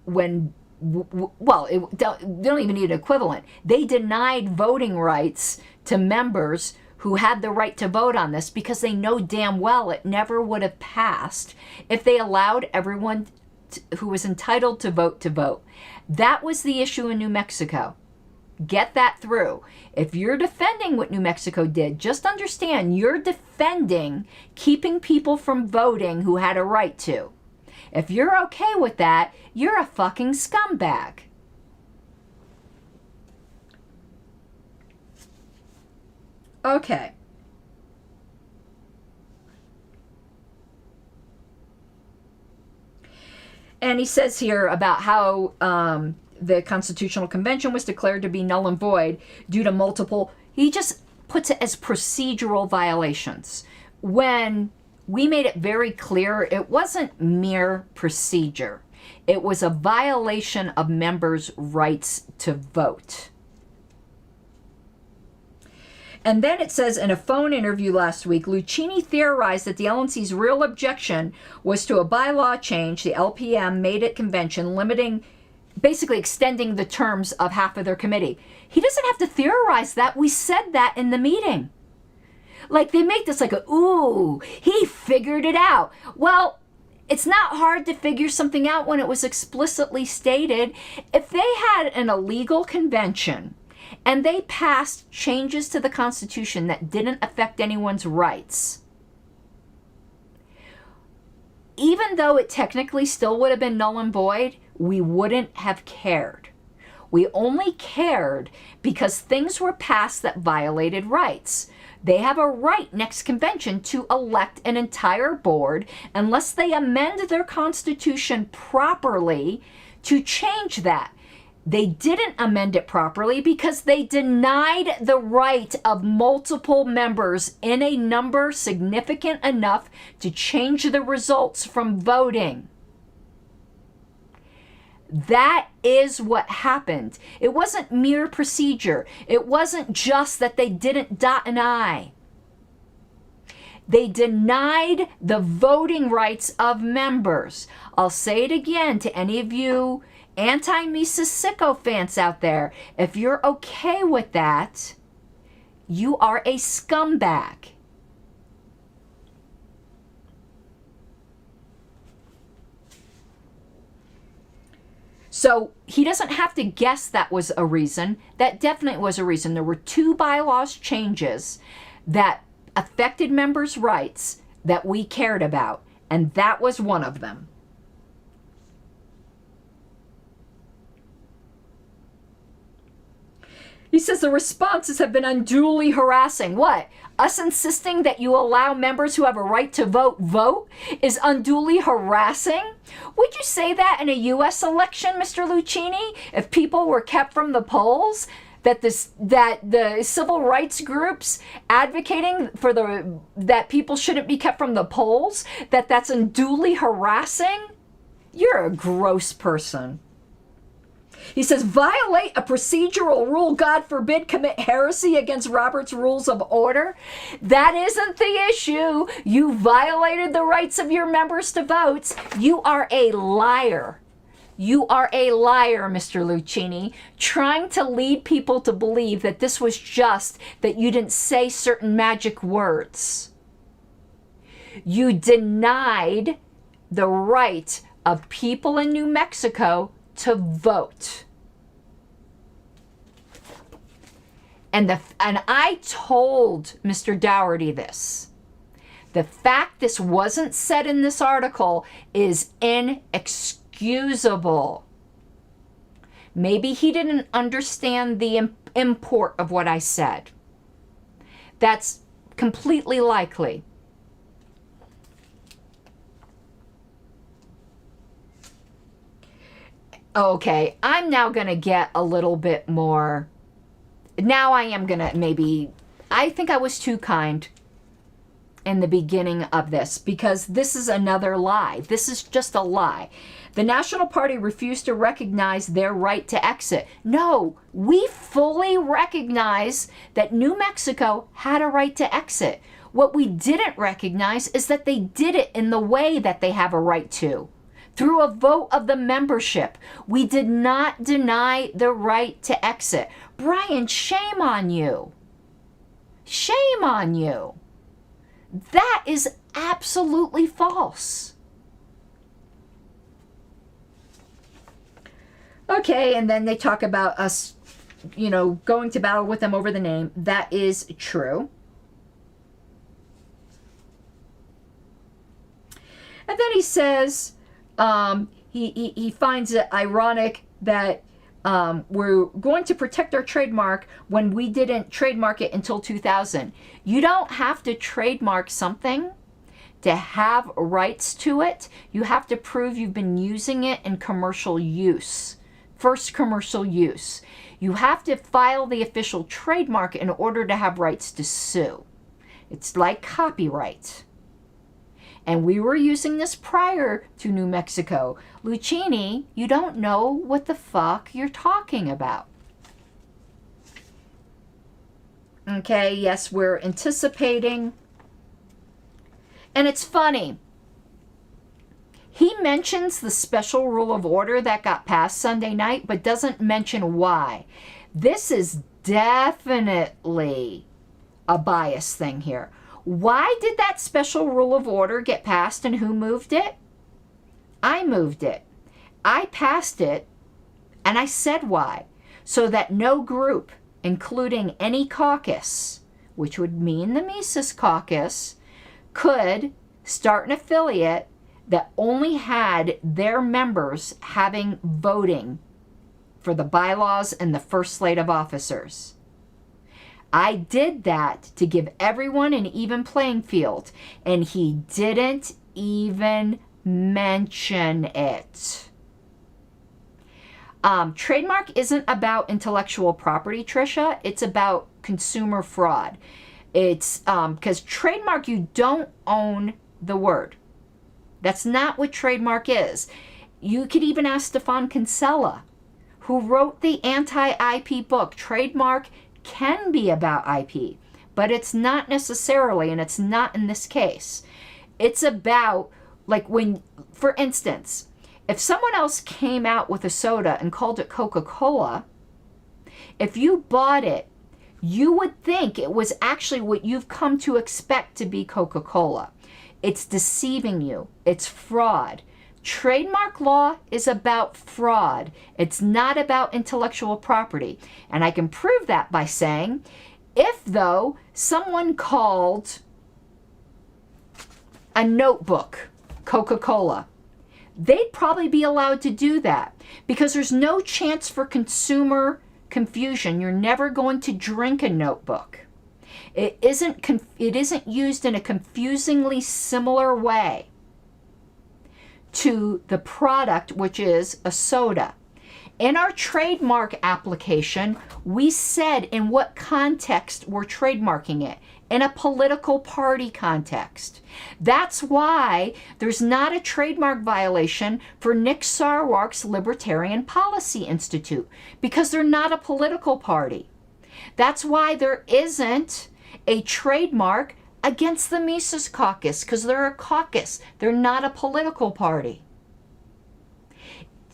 when, well, they don't even need an equivalent. They denied voting rights to members who had the right to vote on this because they know damn well it never would have passed if they allowed everyone who was entitled to vote to vote. That was the issue in New Mexico. Get that through. If you're defending what New Mexico did, just understand you're defending keeping people from voting who had a right to. If you're okay with that, you're a fucking scumbag. Okay. And he says here about how the Constitutional Convention was declared to be null and void due to multiple, he just puts it as procedural violations. When we made it very clear, it wasn't mere procedure. It was a violation of members' rights to vote. And then it says, in a phone interview last week, Luchini theorized that the LNC's real objection was to a bylaw change the LPM made at convention, limiting, basically extending the terms of half of their committee. He doesn't have to theorize that. We said that in the meeting. Like, they make this like a, ooh, he figured it out. Well, it's not hard to figure something out when it was explicitly stated. If they had an illegal convention and they passed changes to the Constitution that didn't affect anyone's rights, even though it technically still would have been null and void, we wouldn't have cared. We only cared because things were passed that violated rights. They have a right next convention to elect an entire board unless they amend their Constitution properly to change that. They didn't amend it properly because they denied the right of multiple members in a number significant enough to change the results from voting. That is what happened. It wasn't mere procedure. It wasn't just that they didn't dot an I. They denied the voting rights of members. I'll say it again to any of you anti-Mises sycophants out there. If you're okay with that, you are a scumbag. So he doesn't have to guess that was a reason. That definitely was a reason. There were 2 bylaws changes that affected members' rights that we cared about, and that was one of them. He says the responses have been unduly harassing. What? Us insisting that you allow members who have a right to vote is unduly harassing? Would you say that in a U.S. election, Mr. Luchini, if people were kept from the polls? That the civil rights groups advocating for that people shouldn't be kept from the polls, that's unduly harassing? You're a gross person. He says, violate a procedural rule, God forbid, commit heresy against Robert's Rules of Order. That isn't the issue. You violated the rights of your members to vote. You are a liar. You are a liar, Mr. Luchini, trying to lead people to believe that this was just that you didn't say certain magic words. You denied the right of people in New Mexico to vote. And I told Mr. Dougherty this. The fact this wasn't said in this article is inexcusable. Maybe he didn't understand the import of what I said. That's completely likely. Okay, I'm now going to get a little bit more. Now I am going to I think I was too kind in the beginning of this, because this is another lie. This is just a lie. The National Party refused to recognize their right to exit. No, we fully recognize that New Mexico had a right to exit. What we didn't recognize is that they did it in the way that they have a right to. Through a vote of the membership. We did not deny the right to exit. Brian, shame on you. Shame on you. That is absolutely false. Okay, and then they talk about us, going to battle with them over the name. That is true. And then he says, he finds it ironic that we're going to protect our trademark when we didn't trademark it until 2000. You don't have to trademark something to have rights to it. You have to prove you've been using it in commercial use. First commercial use. You have to file the official trademark in order to have rights to sue. It's like copyright. And we were using this prior to New Mexico. Luchini, you don't know what the fuck you're talking about. Okay, yes, we're anticipating. And it's funny. He mentions the special rule of order that got passed Sunday night, but doesn't mention why. This is definitely a bias thing here. Why did that special rule of order get passed, and who moved it? I moved it. I passed it, and I said why. So that no group, including any caucus, which would mean the Mises caucus, could start an affiliate that only had their members having voting for the bylaws and the first slate of officers. I did that to give everyone an even playing field, and he didn't even mention it. Trademark isn't about intellectual property, Trisha. It's about consumer fraud. It's because trademark, you don't own the word. That's not what trademark is. You could even ask Stefan Kinsella, who wrote the anti-IP book. Trademark can be about IP, but it's not necessarily, and it's not in this case. It's about, like, when, for instance, if someone else came out with a soda and called it Coca-Cola, if you bought it, you would think it was actually what you've come to expect to be Coca-Cola. It's deceiving you. It's fraud. Trademark law is about fraud. It's not about intellectual property. And I can prove that by saying, if though someone called a notebook Coca-Cola, they'd probably be allowed to do that because there's no chance for consumer confusion. You're never going to drink a notebook. It isn't used in a confusingly similar way to the product, which is a soda. In our trademark application, we said in what context we're trademarking it. In a political party context. That's why there's not a trademark violation for Nick Sarwark's Libertarian Policy Institute, because they're not a political party. That's why there isn't a trademark against the Mises Caucus, because they're a caucus. They're not a political party.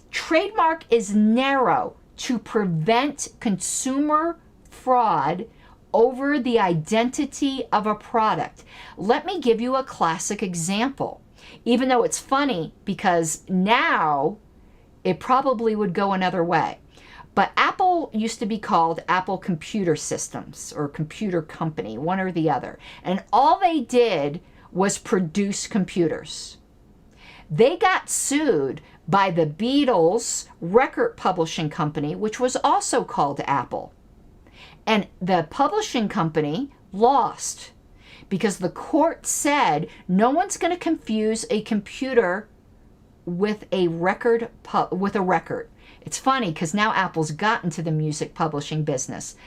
Trademark is narrow to prevent consumer fraud over the identity of a product. Let me give you a classic example, even though it's funny because now it probably would go another way. But Apple used to be called Apple Computer Systems or Computer Company, one or the other. And all they did was produce computers. They got sued by the Beatles record publishing company, which was also called Apple. And the publishing company lost because the court said no one's going to confuse a computer with a record. It's funny because now Apple's gotten to the music publishing business.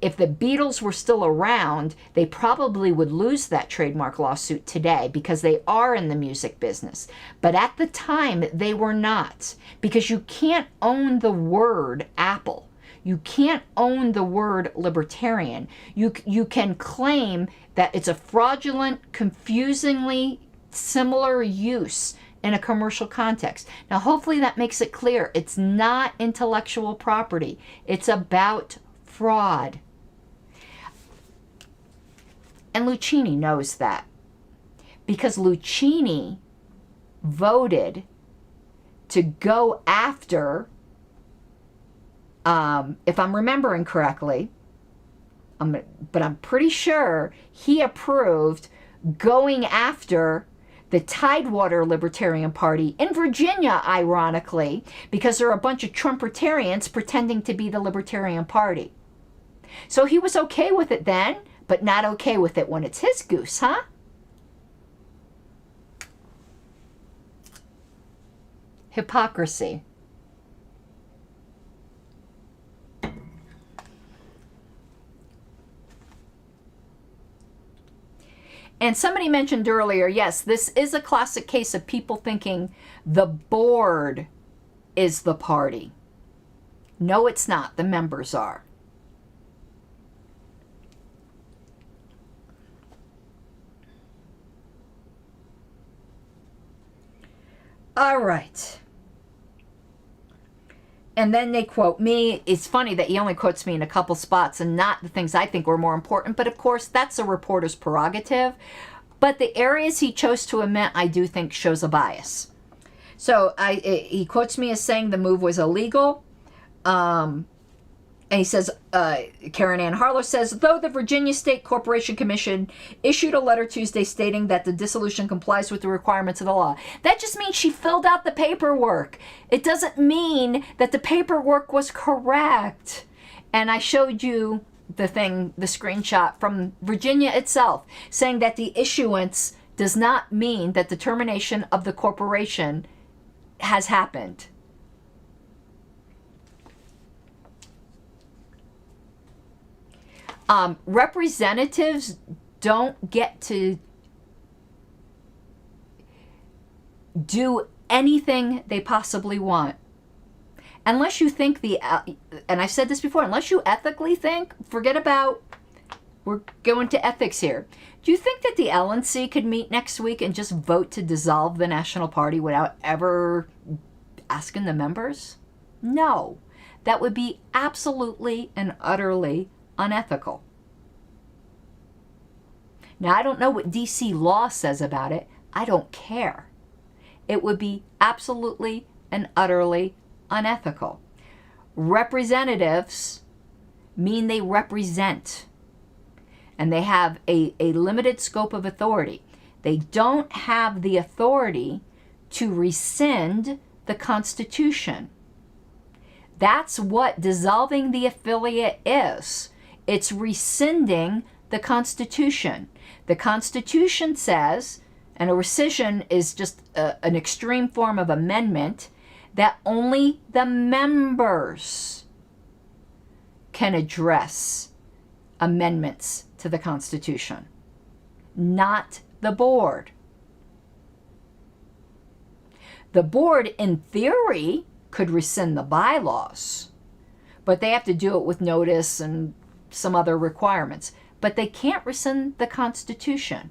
If the Beatles were still around, they probably would lose that trademark lawsuit today because they are in the music business. But at the time, they were not, because you can't own the word Apple. You can't own the word libertarian. You can claim that it's a fraudulent, confusingly similar use in a commercial context. Now, hopefully that makes it clear. It's not intellectual property. It's about fraud. And Luchini knows that because Luchini voted to go after, if I'm remembering correctly, but I'm pretty sure he approved going after the Tidewater Libertarian Party in Virginia, ironically, because there are a bunch of Trumpertarians pretending to be the Libertarian Party. So he was okay with it then, but not okay with it when it's his goose, huh? Hypocrisy. And somebody mentioned earlier, yes, this is a classic case of people thinking the board is the party. No, it's not. The members are. All right. And then they quote me. It's funny that he only quotes me in a couple spots and not the things I think were more important. But of course, that's a reporter's prerogative. But the areas he chose to omit, I do think shows a bias. So he quotes me as saying the move was illegal. And he says, Karen Ann Harlow says, though the Virginia State Corporation Commission issued a letter Tuesday stating that the dissolution complies with the requirements of the law. That just means she filled out the paperwork. It doesn't mean that the paperwork was correct. And I showed you the screenshot from Virginia itself, saying that the issuance does not mean that the termination of the corporation has happened. Representatives don't get to do anything they possibly want. Unless you think and I've said this before, unless you ethically think, forget about, we're going to ethics here. Do you think that the LNC could meet next week and just vote to dissolve the National Party without ever asking the members? No. That would be absolutely and utterly unethical. Now, I don't know what DC law says about it. I don't care. It would be absolutely and utterly unethical. Representatives mean they represent. and they have a limited scope of authority. They don't have the authority to rescind the Constitution. That's what dissolving the affiliate is. It's rescinding the Constitution. The Constitution says, and a rescission is just an extreme form of amendment, that only the members can address amendments to the Constitution, not the board. The board, in theory, could rescind the bylaws, but they have to do it with notice and some other requirements. But they can't rescind the Constitution.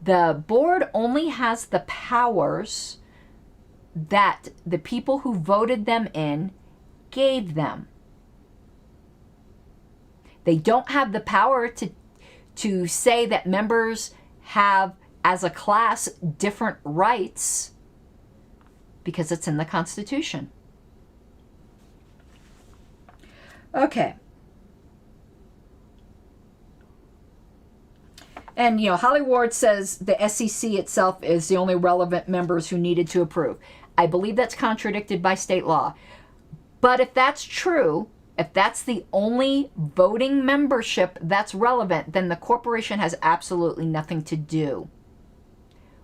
The board only has the powers that the people who voted them in gave them. They don't have the power to say that members have, as a class, different rights, because it's in the Constitution. Okay. And, Holly Ward says the SEC itself is the only relevant members who needed to approve. I believe that's contradicted by state law. But if that's true, if that's the only voting membership that's relevant, then the corporation has absolutely nothing to do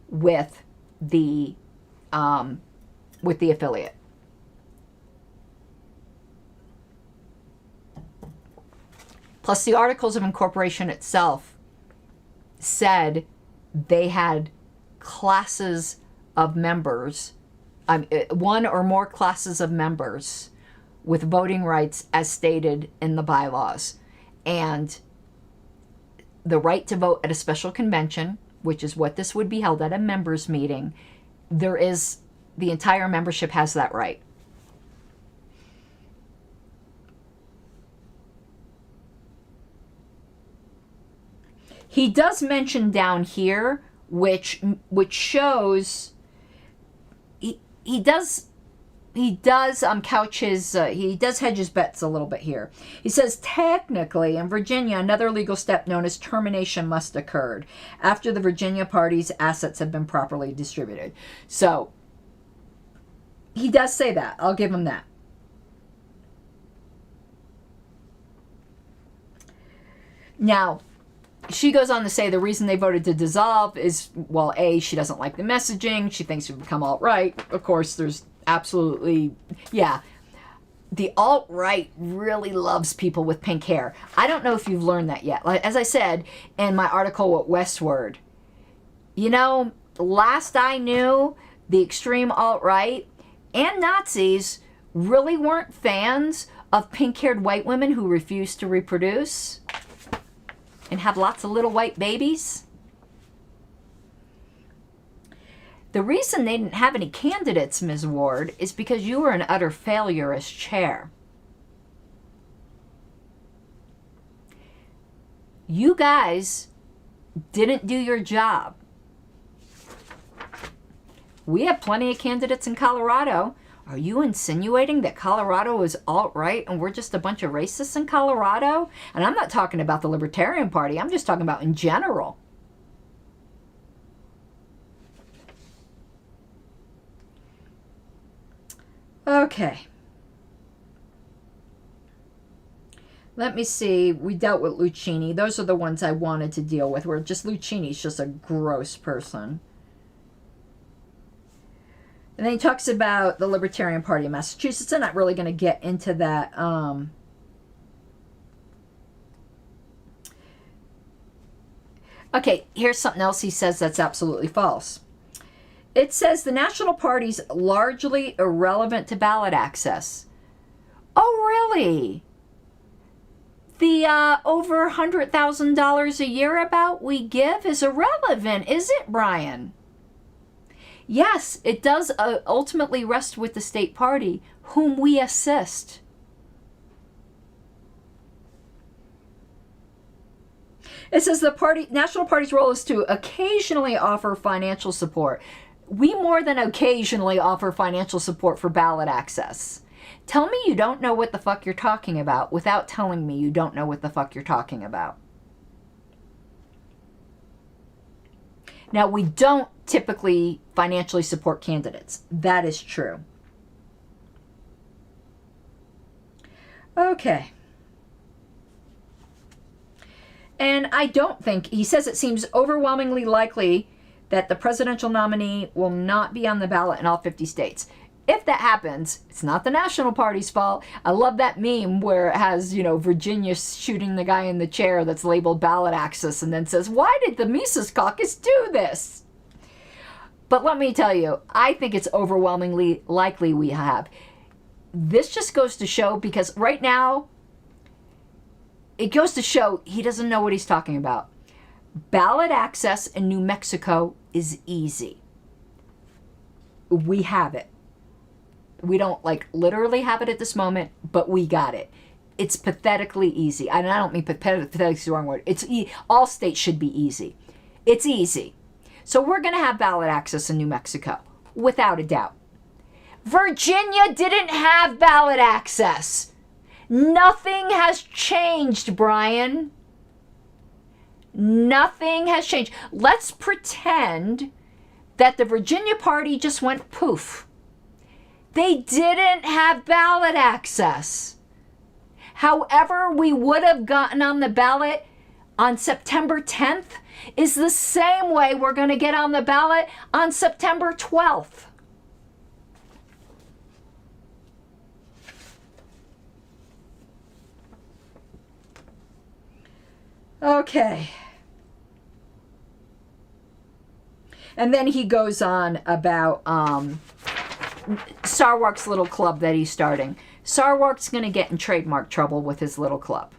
with the affiliate. Plus, the Articles of Incorporation itself said they had classes of members, one or more classes of members with voting rights as stated in the bylaws. And the right to vote at a special convention, which is what this would be held at, a members meeting, the entire membership has that right. He does mention down here, which shows he does couch his he does hedge his bets a little bit here. He says technically in Virginia another legal step known as termination must have occurred after the Virginia party's assets have been properly distributed. So he does say that. I'll give him that. Now, she goes on to say the reason they voted to dissolve is, well, A, she doesn't like the messaging. She thinks we've become alt-right. Of course, there's absolutely, yeah. The alt-right really loves people with pink hair. I don't know if you've learned that yet. Like, as I said in my article at Westward, last I knew, the extreme alt-right and Nazis really weren't fans of pink-haired white women who refused to reproduce and have lots of little white babies. The reason they didn't have any candidates, Ms. Ward, is because you were an utter failure as chair. You guys didn't do your job. We have plenty of candidates in Colorado. Are you insinuating that Colorado is alt-right and we're just a bunch of racists in Colorado? And I'm not talking about the Libertarian Party. I'm just talking about in general. Okay. Let me see. We dealt with Luchini. Those are the ones I wanted to deal with. Where just Luchini's just a gross person. And then he talks about the Libertarian Party of Massachusetts. I'm not really going to get into that. Okay, here's something else he says that's absolutely false. It says the National Party's largely irrelevant to ballot access. Oh, really? The over $100,000 a year about we give is irrelevant, is it, Brian? Yes, it does ultimately rest with the state party, whom we assist. It says the National Party's role is to occasionally offer financial support. We more than occasionally offer financial support for ballot access. Tell me you don't know what the fuck you're talking about without telling me you don't know what the fuck you're talking about. Now, we don't typically financially support candidates. That is true. Okay. And I don't think, he says it seems overwhelmingly likely that the presidential nominee will not be on the ballot in all 50 states. If that happens, it's not the National Party's fault. I love that meme where it has, you know, Virginia shooting the guy in the chair that's labeled ballot access and then says, why did the Mises Caucus do this? But let me tell you, I think it's overwhelmingly likely we have. This just goes to show, because right now, it goes to show he doesn't know what he's talking about. Ballot access in New Mexico is easy. We have it. We don't like literally have it at this moment, but we got it. It's pathetically easy. And I don't mean pathetic is the wrong word. All states should be easy. It's easy. So we're going to have ballot access in New Mexico, without a doubt. Virginia didn't have ballot access. Nothing has changed, Brian. Nothing has changed. Let's pretend that the Virginia party just went poof. They didn't have ballot access. However, we would have gotten on the ballot on September 10th is the same way we're going to get on the ballot on September 12th. Okay. And then he goes on about Sarwark's little club that he's starting. Sarwark's going to get in trademark trouble with his little club.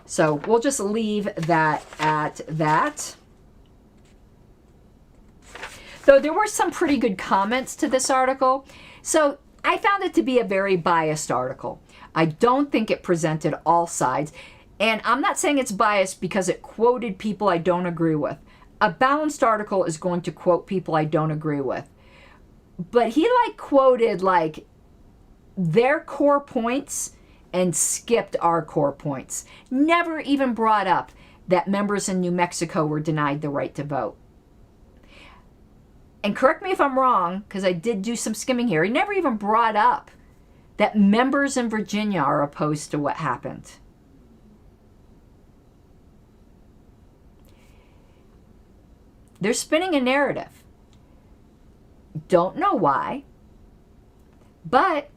So we'll just leave that at that. Though there were some pretty good comments to this article. So I found it to be a very biased article. I don't think it presented all sides. And I'm not saying it's biased because it quoted people I don't agree with. A balanced article is going to quote people I don't agree with. But he quoted their core points and skipped our core points. Never even brought up that members in New Mexico were denied the right to vote. And correct me if I'm wrong, because I did do some skimming here. He never even brought up that members in Virginia are opposed to what happened. They're spinning a narrative. Don't know why, but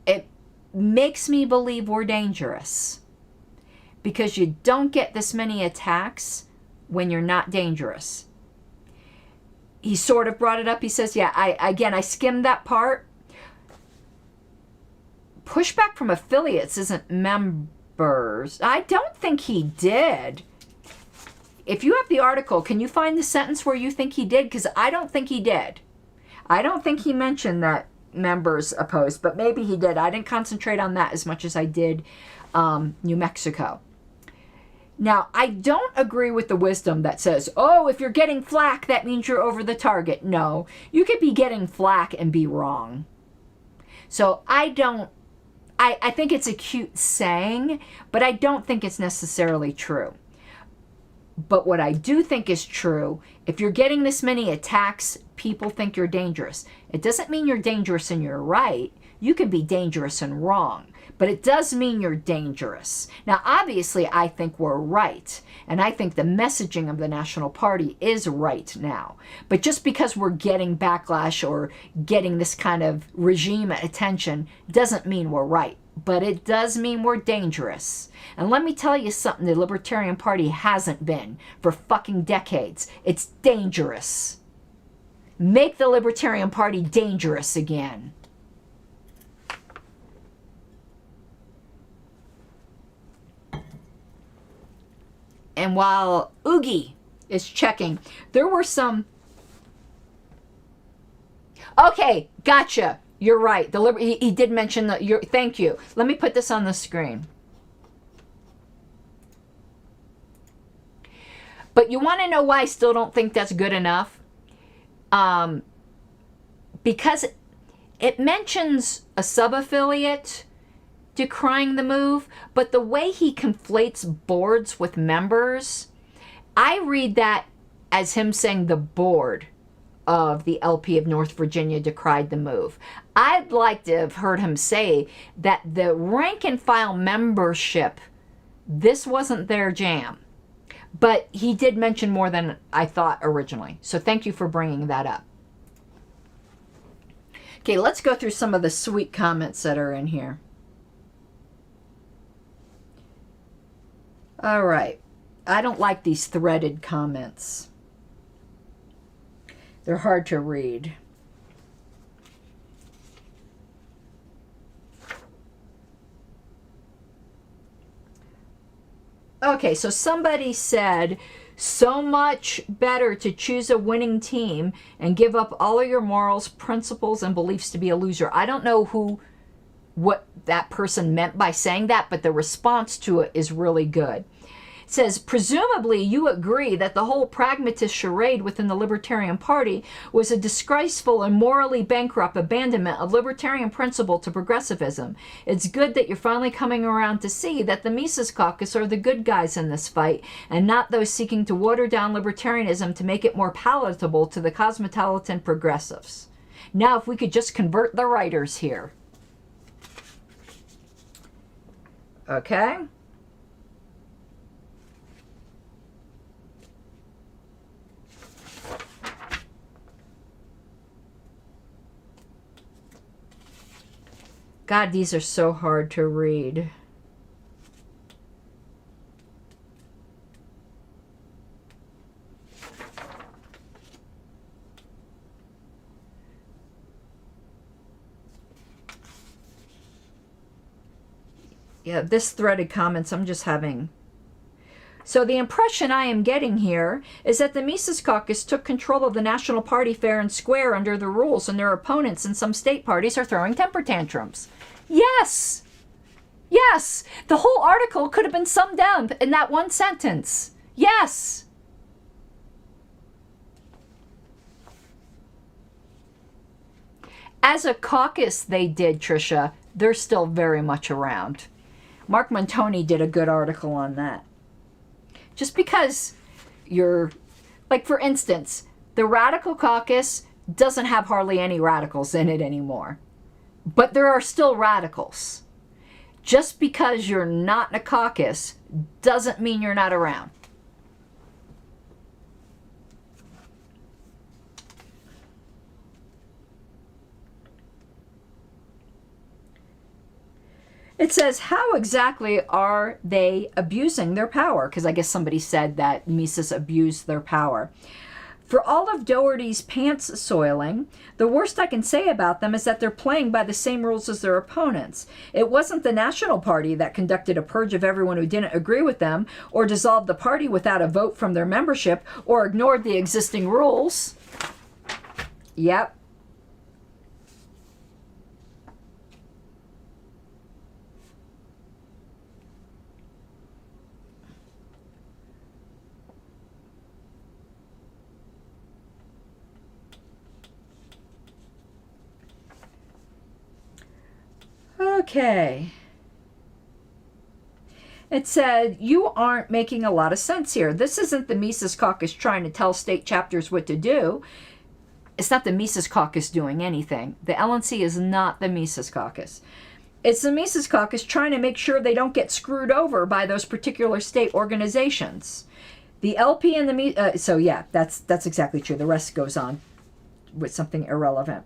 it makes me believe we're dangerous. Because you don't get this many attacks when you're not dangerous. He sort of brought it up. He says, yeah, I skimmed that part. Pushback from affiliates isn't members. I don't think he did. If you have the article, can you find the sentence where you think he did? Because I don't think he did. I don't think he mentioned that members opposed, but maybe he did. I didn't concentrate on that as much as I did New Mexico. Now, I don't agree with the wisdom that says, oh, if you're getting flack, that means you're over the target. No, you could be getting flack and be wrong. So I think it's a cute saying, but I don't think it's necessarily true. But what I do think is true, if you're getting this many attacks, people think you're dangerous. It doesn't mean you're dangerous and you're right. You can be dangerous and wrong. But it does mean you're dangerous. Now, obviously, I think we're right. And I think the messaging of the National Party is right now. But just because we're getting backlash or getting this kind of regime attention doesn't mean we're right. But it does mean we're dangerous. And let me tell you something the Libertarian Party hasn't been for fucking decades. It's dangerous. Make the Libertarian Party dangerous again. And while Oogie is checking, there were some... Okay, gotcha. You're right. He did mention that. Thank you. Let me put this on the screen. But you want to know why I still don't think that's good enough? Because it mentions a sub-affiliate decrying the move, but the way he conflates boards with members I read that as him saying the board of the LP of North Virginia decried the move. I'd like to have heard him say that the rank and file membership, this wasn't their jam. But he did mention more than I thought originally. So thank you for bringing that up. Okay, let's go through some of the sweet comments that are in here. All right. I don't like these threaded comments. They're hard to read. Okay, so somebody said, so much better to choose a winning team and give up all of your morals, principles, and beliefs to be a loser. I don't know what that person meant by saying that, but the response to it is really good. It says, presumably you agree that the whole pragmatist charade within the Libertarian Party was a disgraceful and morally bankrupt abandonment of libertarian principle to progressivism. It's good that you're finally coming around to see that the Mises Caucus are the good guys in this fight, and not those seeking to water down libertarianism to make it more palatable to the cosmopolitan progressives. Now, if we could just convert the writers here. Okay. God, these are so hard to read. Yeah, this threaded comments, I'm just having... So the impression I am getting here is that the Mises Caucus took control of the National Party fair and square under the rules, and their opponents in some state parties are throwing temper tantrums. Yes! Yes! The whole article could have been summed up in that one sentence. Yes! As a caucus, they did, Tricia. They're still very much around. Mark Montoni did a good article on that. Just because you're, like for instance, the Radical Caucus doesn't have hardly any radicals in it anymore. But there are still radicals. Just because you're not in a caucus doesn't mean you're not around. It says, how exactly are they abusing their power? Because I guess somebody said that Mises abused their power. For all of Doherty's pants soiling, the worst I can say about them is that they're playing by the same rules as their opponents. It wasn't the National Party that conducted a purge of everyone who didn't agree with them, or dissolved the party without a vote from their membership, or ignored the existing rules. Yep. Okay. It said, you aren't making a lot of sense here. This isn't the Mises Caucus trying to tell state chapters what to do. It's not the Mises Caucus doing anything. The LNC is not the Mises Caucus. It's the Mises Caucus trying to make sure they don't get screwed over by those particular state organizations. The LP and the so yeah, that's exactly true. The rest goes on with something irrelevant.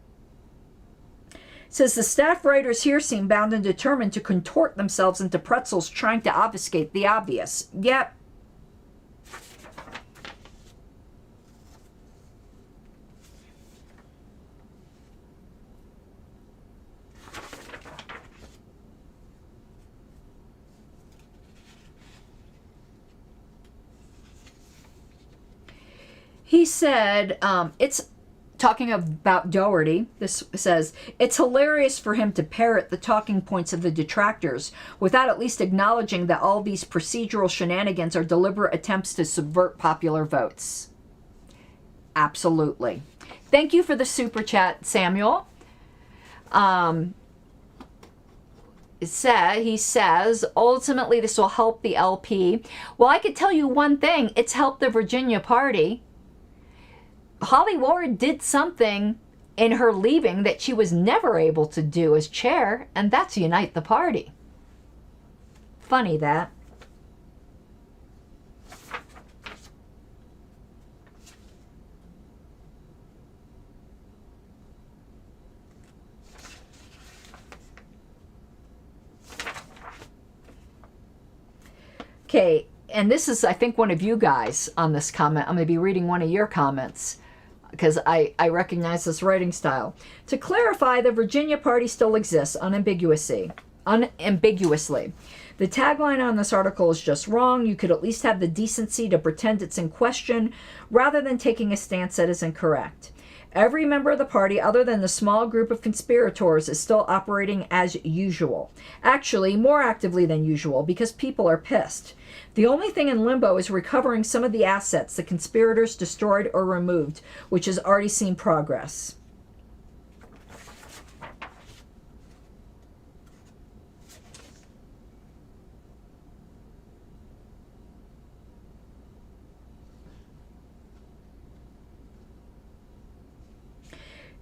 Says the staff writers here seem bound and determined to contort themselves into pretzels trying to obfuscate the obvious. Yep. He said, it's talking about Doherty, this says, it's hilarious for him to parrot the talking points of the detractors without at least acknowledging that all these procedural shenanigans are deliberate attempts to subvert popular votes. Absolutely. Thank you for the super chat, Samuel. he says, ultimately this will help the LP. Well, I could tell you one thing. It's helped the Virginia party. Holly Ward did something in her leaving that she was never able to do as chair, and that's unite the party. Funny that. Okay, and this is, I think, one of you guys on this comment. I'm going to be reading one of your comments because I recognize this writing style. To clarify, the Virginia party still exists unambiguously. The tagline on this article is just wrong. You could at least have the decency to pretend it's in question rather than taking a stance that is incorrect. Every member of the party, other than the small group of conspirators, is still operating as usual. Actually, more actively than usual, because people are pissed. The only thing in limbo is recovering some of the assets the conspirators destroyed or removed, which has already seen progress.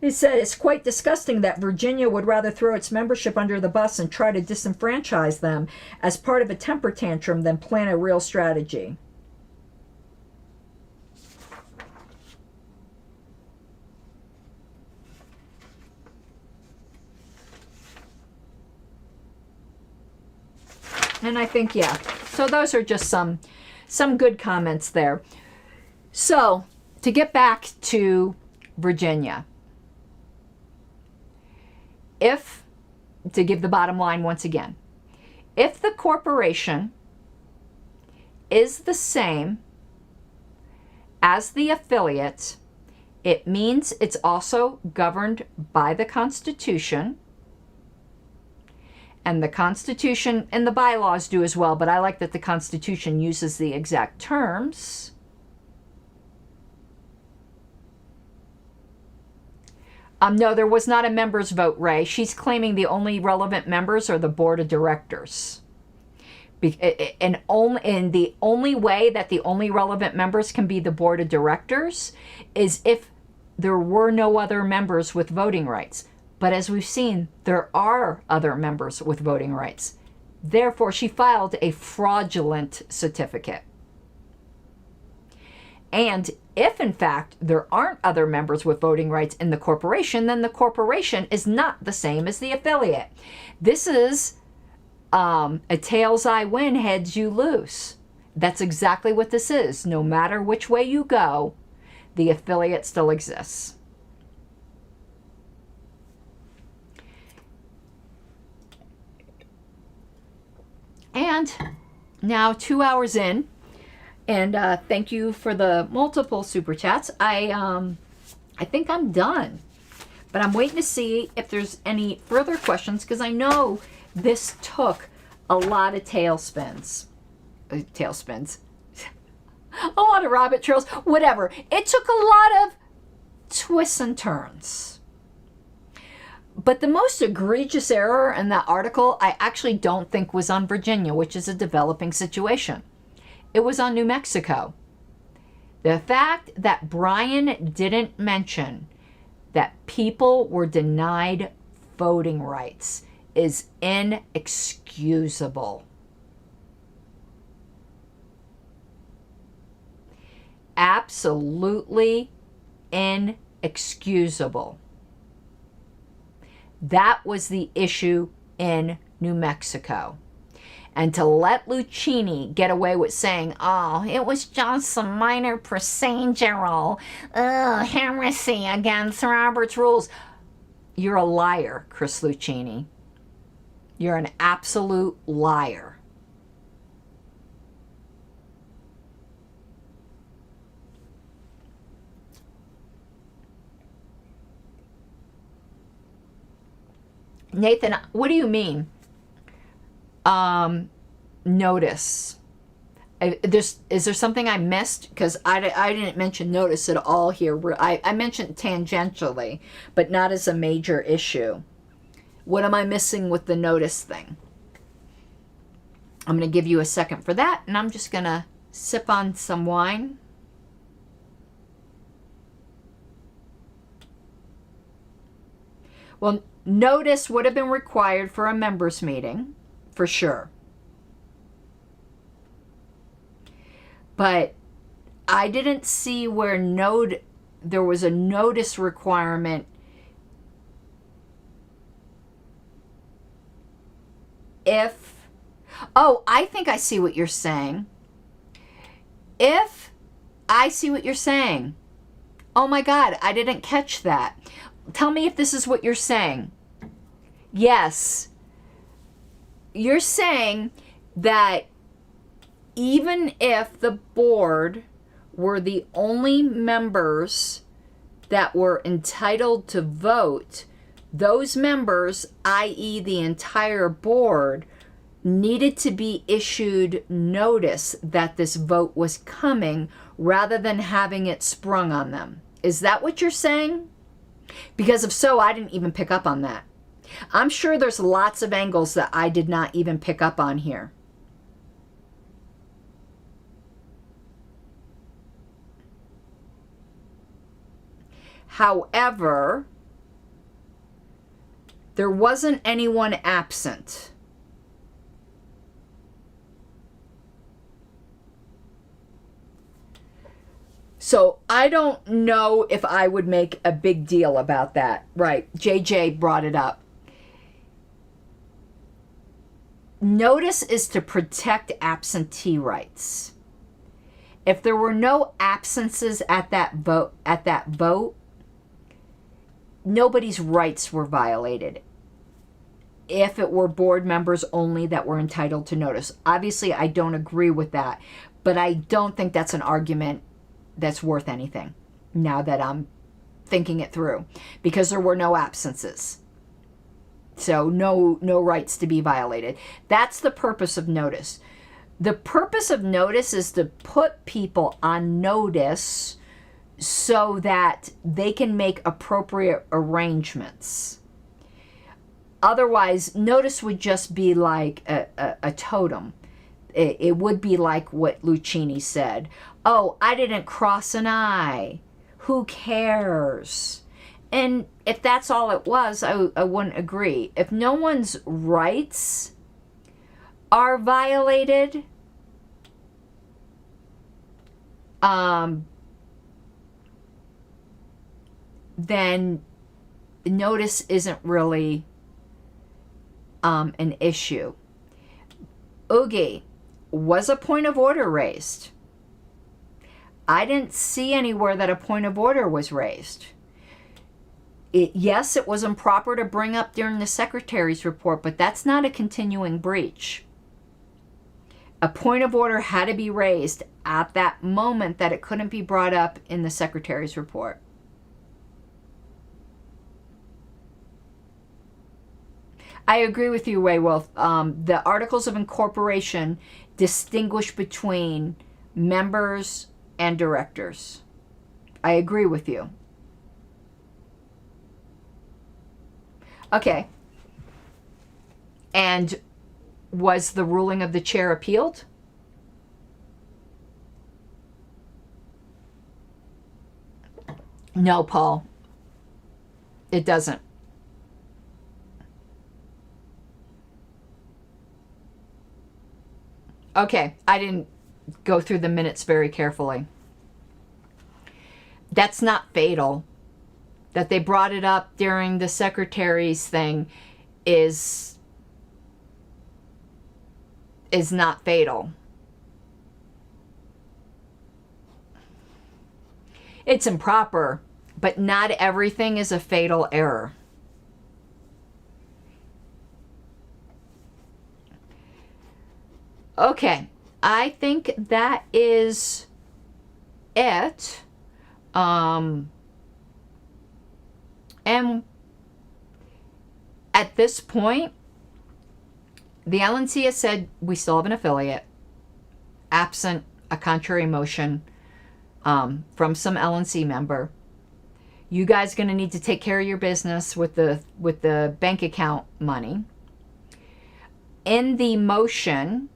He said, it's quite disgusting that Virginia would rather throw its membership under the bus and try to disenfranchise them as part of a temper tantrum than plan a real strategy. And I think, yeah, so those are just some good comments there. So, to get back to Virginia, to give the bottom line once again, if the corporation is the same as the affiliate, it means it's also governed by the Constitution. And the Constitution and the bylaws do as well, but I like that the Constitution uses the exact terms. No, there was not a members vote, Ray. She's claiming the only relevant members are the board of directors. And the only way that the only relevant members can be the board of directors is if there were no other members with voting rights. But as we've seen, there are other members with voting rights. Therefore, she filed a fraudulent certificate. And if, in fact, there aren't other members with voting rights in the corporation, then the corporation is not the same as the affiliate. This is a tails I win, heads you lose. That's exactly what this is. No matter which way you go, the affiliate still exists. And now 2 hours in, and thank you for the multiple super chats. I think I'm done, but I'm waiting to see if there's any further questions because I know this took a lot of tailspins, a lot of rabbit trails, whatever. It took a lot of twists and turns. But the most egregious error in that article, I actually don't think was on Virginia, which is a developing situation. It was on New Mexico. The fact that Brian didn't mention that people were denied voting rights is inexcusable. Absolutely inexcusable. That was the issue in New Mexico. And to let Luchini get away with saying, oh, it was just a minor procedural heresy against Robert's rules. You're a liar, Chris Luchini. You're an absolute liar. Nathan, what do you mean? Notice. Is there something I missed? Because I didn't mention notice at all here. I mentioned tangentially, but not as a major issue. What am I missing with the notice thing? I'm going to give you a second for that, and I'm just going to sip on some wine. Well, notice would have been required for a members meeting, for sure. But I didn't see where there was a notice requirement if, oh, I think I see what you're saying. If I see what you're saying. Oh my God, I didn't catch that. Tell me if this is what you're saying. Yes. You're saying that even if the board were the only members that were entitled to vote, those members, i.e. the entire board, needed to be issued notice that this vote was coming rather than having it sprung on them. Is that what you're saying? Because if so, I didn't even pick up on that. I'm sure there's lots of angles that I did not even pick up on here. However, there wasn't anyone absent. So I don't know if I would make a big deal about that. Right, JJ brought it up. Notice is to protect absentee rights. If there were no absences at that vote, nobody's rights were violated. If it were board members only that were entitled to notice. Obviously, I don't agree with that, but I don't think that's an argument that's worth anything now that I'm thinking it through, because there were no absences. So no rights to be violated. That's the purpose of notice. The purpose of notice is to put people on notice so that they can make appropriate arrangements. Otherwise, notice would just be like a totem. It would be like what Luchini said. Oh, I didn't cross an I. Who cares? And if that's all it was, I wouldn't agree. If no one's rights are violated, then notice isn't really an issue. Oogie, was a point of order raised? I didn't see anywhere that a point of order was raised. Yes, it was improper to bring up during the secretary's report, but that's not a continuing breach. A point of order had to be raised at that moment that it couldn't be brought up in the secretary's report. I agree with you, Waywolf. The Articles of Incorporation distinguish between members and directors. I agree with you. Okay. And was the ruling of the chair appealed? No, Paul. It doesn't. Okay, I didn't go through the minutes very carefully. That's not fatal. That they brought it up during the secretary's thing is not fatal. It's improper, but not everything is a fatal error. Okay, I think that is it. And at this point, the LNC has said we still have an affiliate, absent a contrary motion from some LNC member. You guys are going to need to take care of your business with the bank account money. In the motion,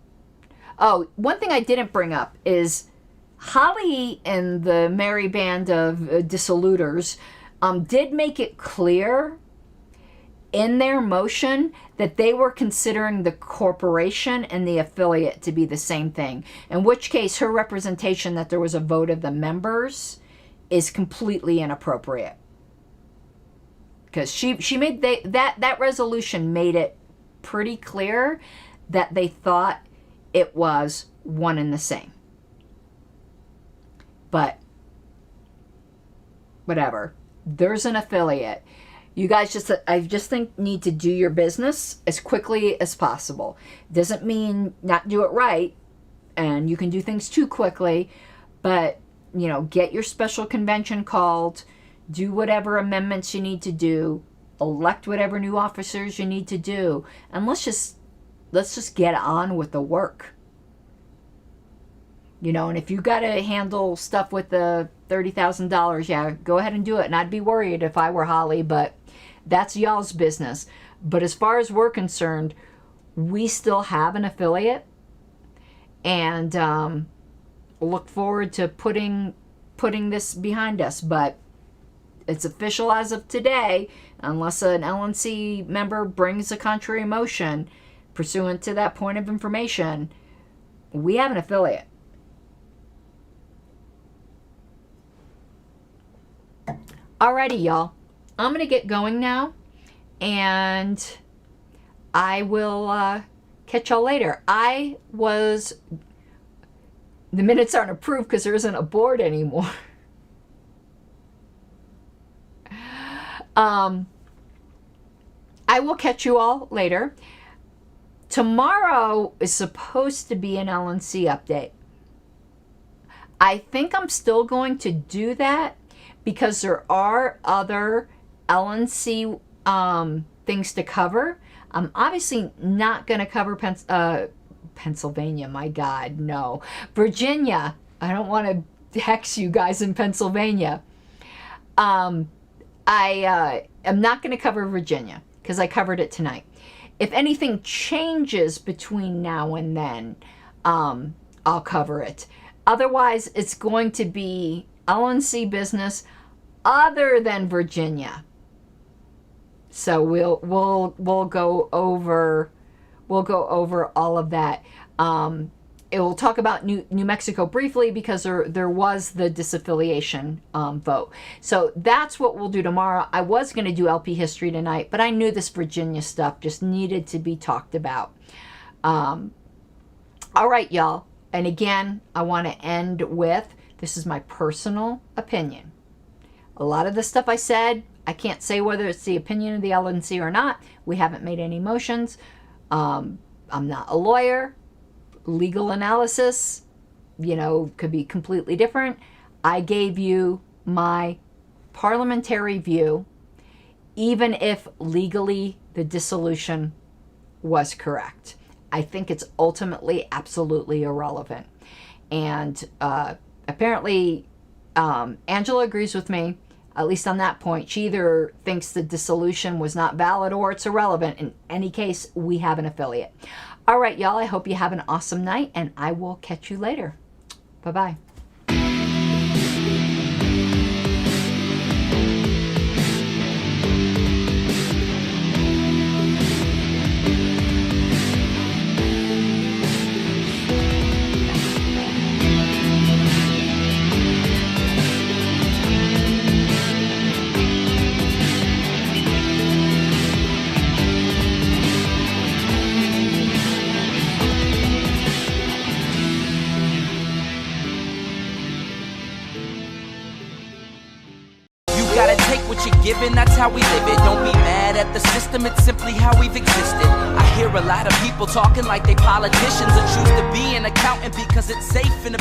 Oh, one thing I didn't bring up is Holly and the merry band of dissoluters did make it clear in their motion that they were considering the corporation and the affiliate to be the same thing, in which case her representation that there was a vote of the members is completely inappropriate, because she made that resolution made it pretty clear that they thought it was one and the same. But whatever, there's an affiliate. You guys I just think need to do your business as quickly as possible. Doesn't mean not do it right, and you can do things too quickly, but get your special convention called, do whatever amendments you need to do, elect whatever new officers you need to do, and let's just get on with the work. And if you got to handle stuff with the $30,000, yeah, go ahead and do it. And I'd be worried if I were Holly, but that's y'all's business. But as far as we're concerned, we still have an affiliate, and look forward to putting this behind us. But it's official as of today, unless an LNC member brings a contrary motion pursuant to that point of information. We have an affiliate. Alrighty, y'all. I'm going to get going now, and I will catch y'all later. The minutes aren't approved because there isn't a board anymore. I will catch you all later. Tomorrow is supposed to be an LNC update. I think I'm still going to do that, because there are other LNC things to cover. I'm obviously not going to cover Pennsylvania. My God, no. Virginia. I don't want to hex you guys in Pennsylvania. I am not going to cover Virginia because I covered it tonight. If anything changes between now and then, I'll cover it. Otherwise, it's going to be LNC business other than Virginia. So we'll go over all of that. It will talk about New Mexico briefly, because there was the disaffiliation vote. So that's what we'll do tomorrow. I was going to do LP history tonight, but I knew this Virginia stuff just needed to be talked about. All right, y'all. And again, I want to end with, this is my personal opinion. A lot of the stuff I said, I can't say whether it's the opinion of the LNC or not. We haven't made any motions. I'm not a lawyer. Legal analysis, could be completely different. I gave you my parliamentary view, even if legally the dissolution was correct. I think it's ultimately absolutely irrelevant. And apparently Angela agrees with me, at least on that point. She either thinks the dissolution was not valid or it's irrelevant. In any case, we have an affiliate. All right, y'all, I hope you have an awesome night, and I will catch you later. Bye-bye. Given, that's how we live it. Don't be mad at the system, it's simply how we've existed. I hear a lot of people talking like they politicians, or choose to be an accountant because it's safe in a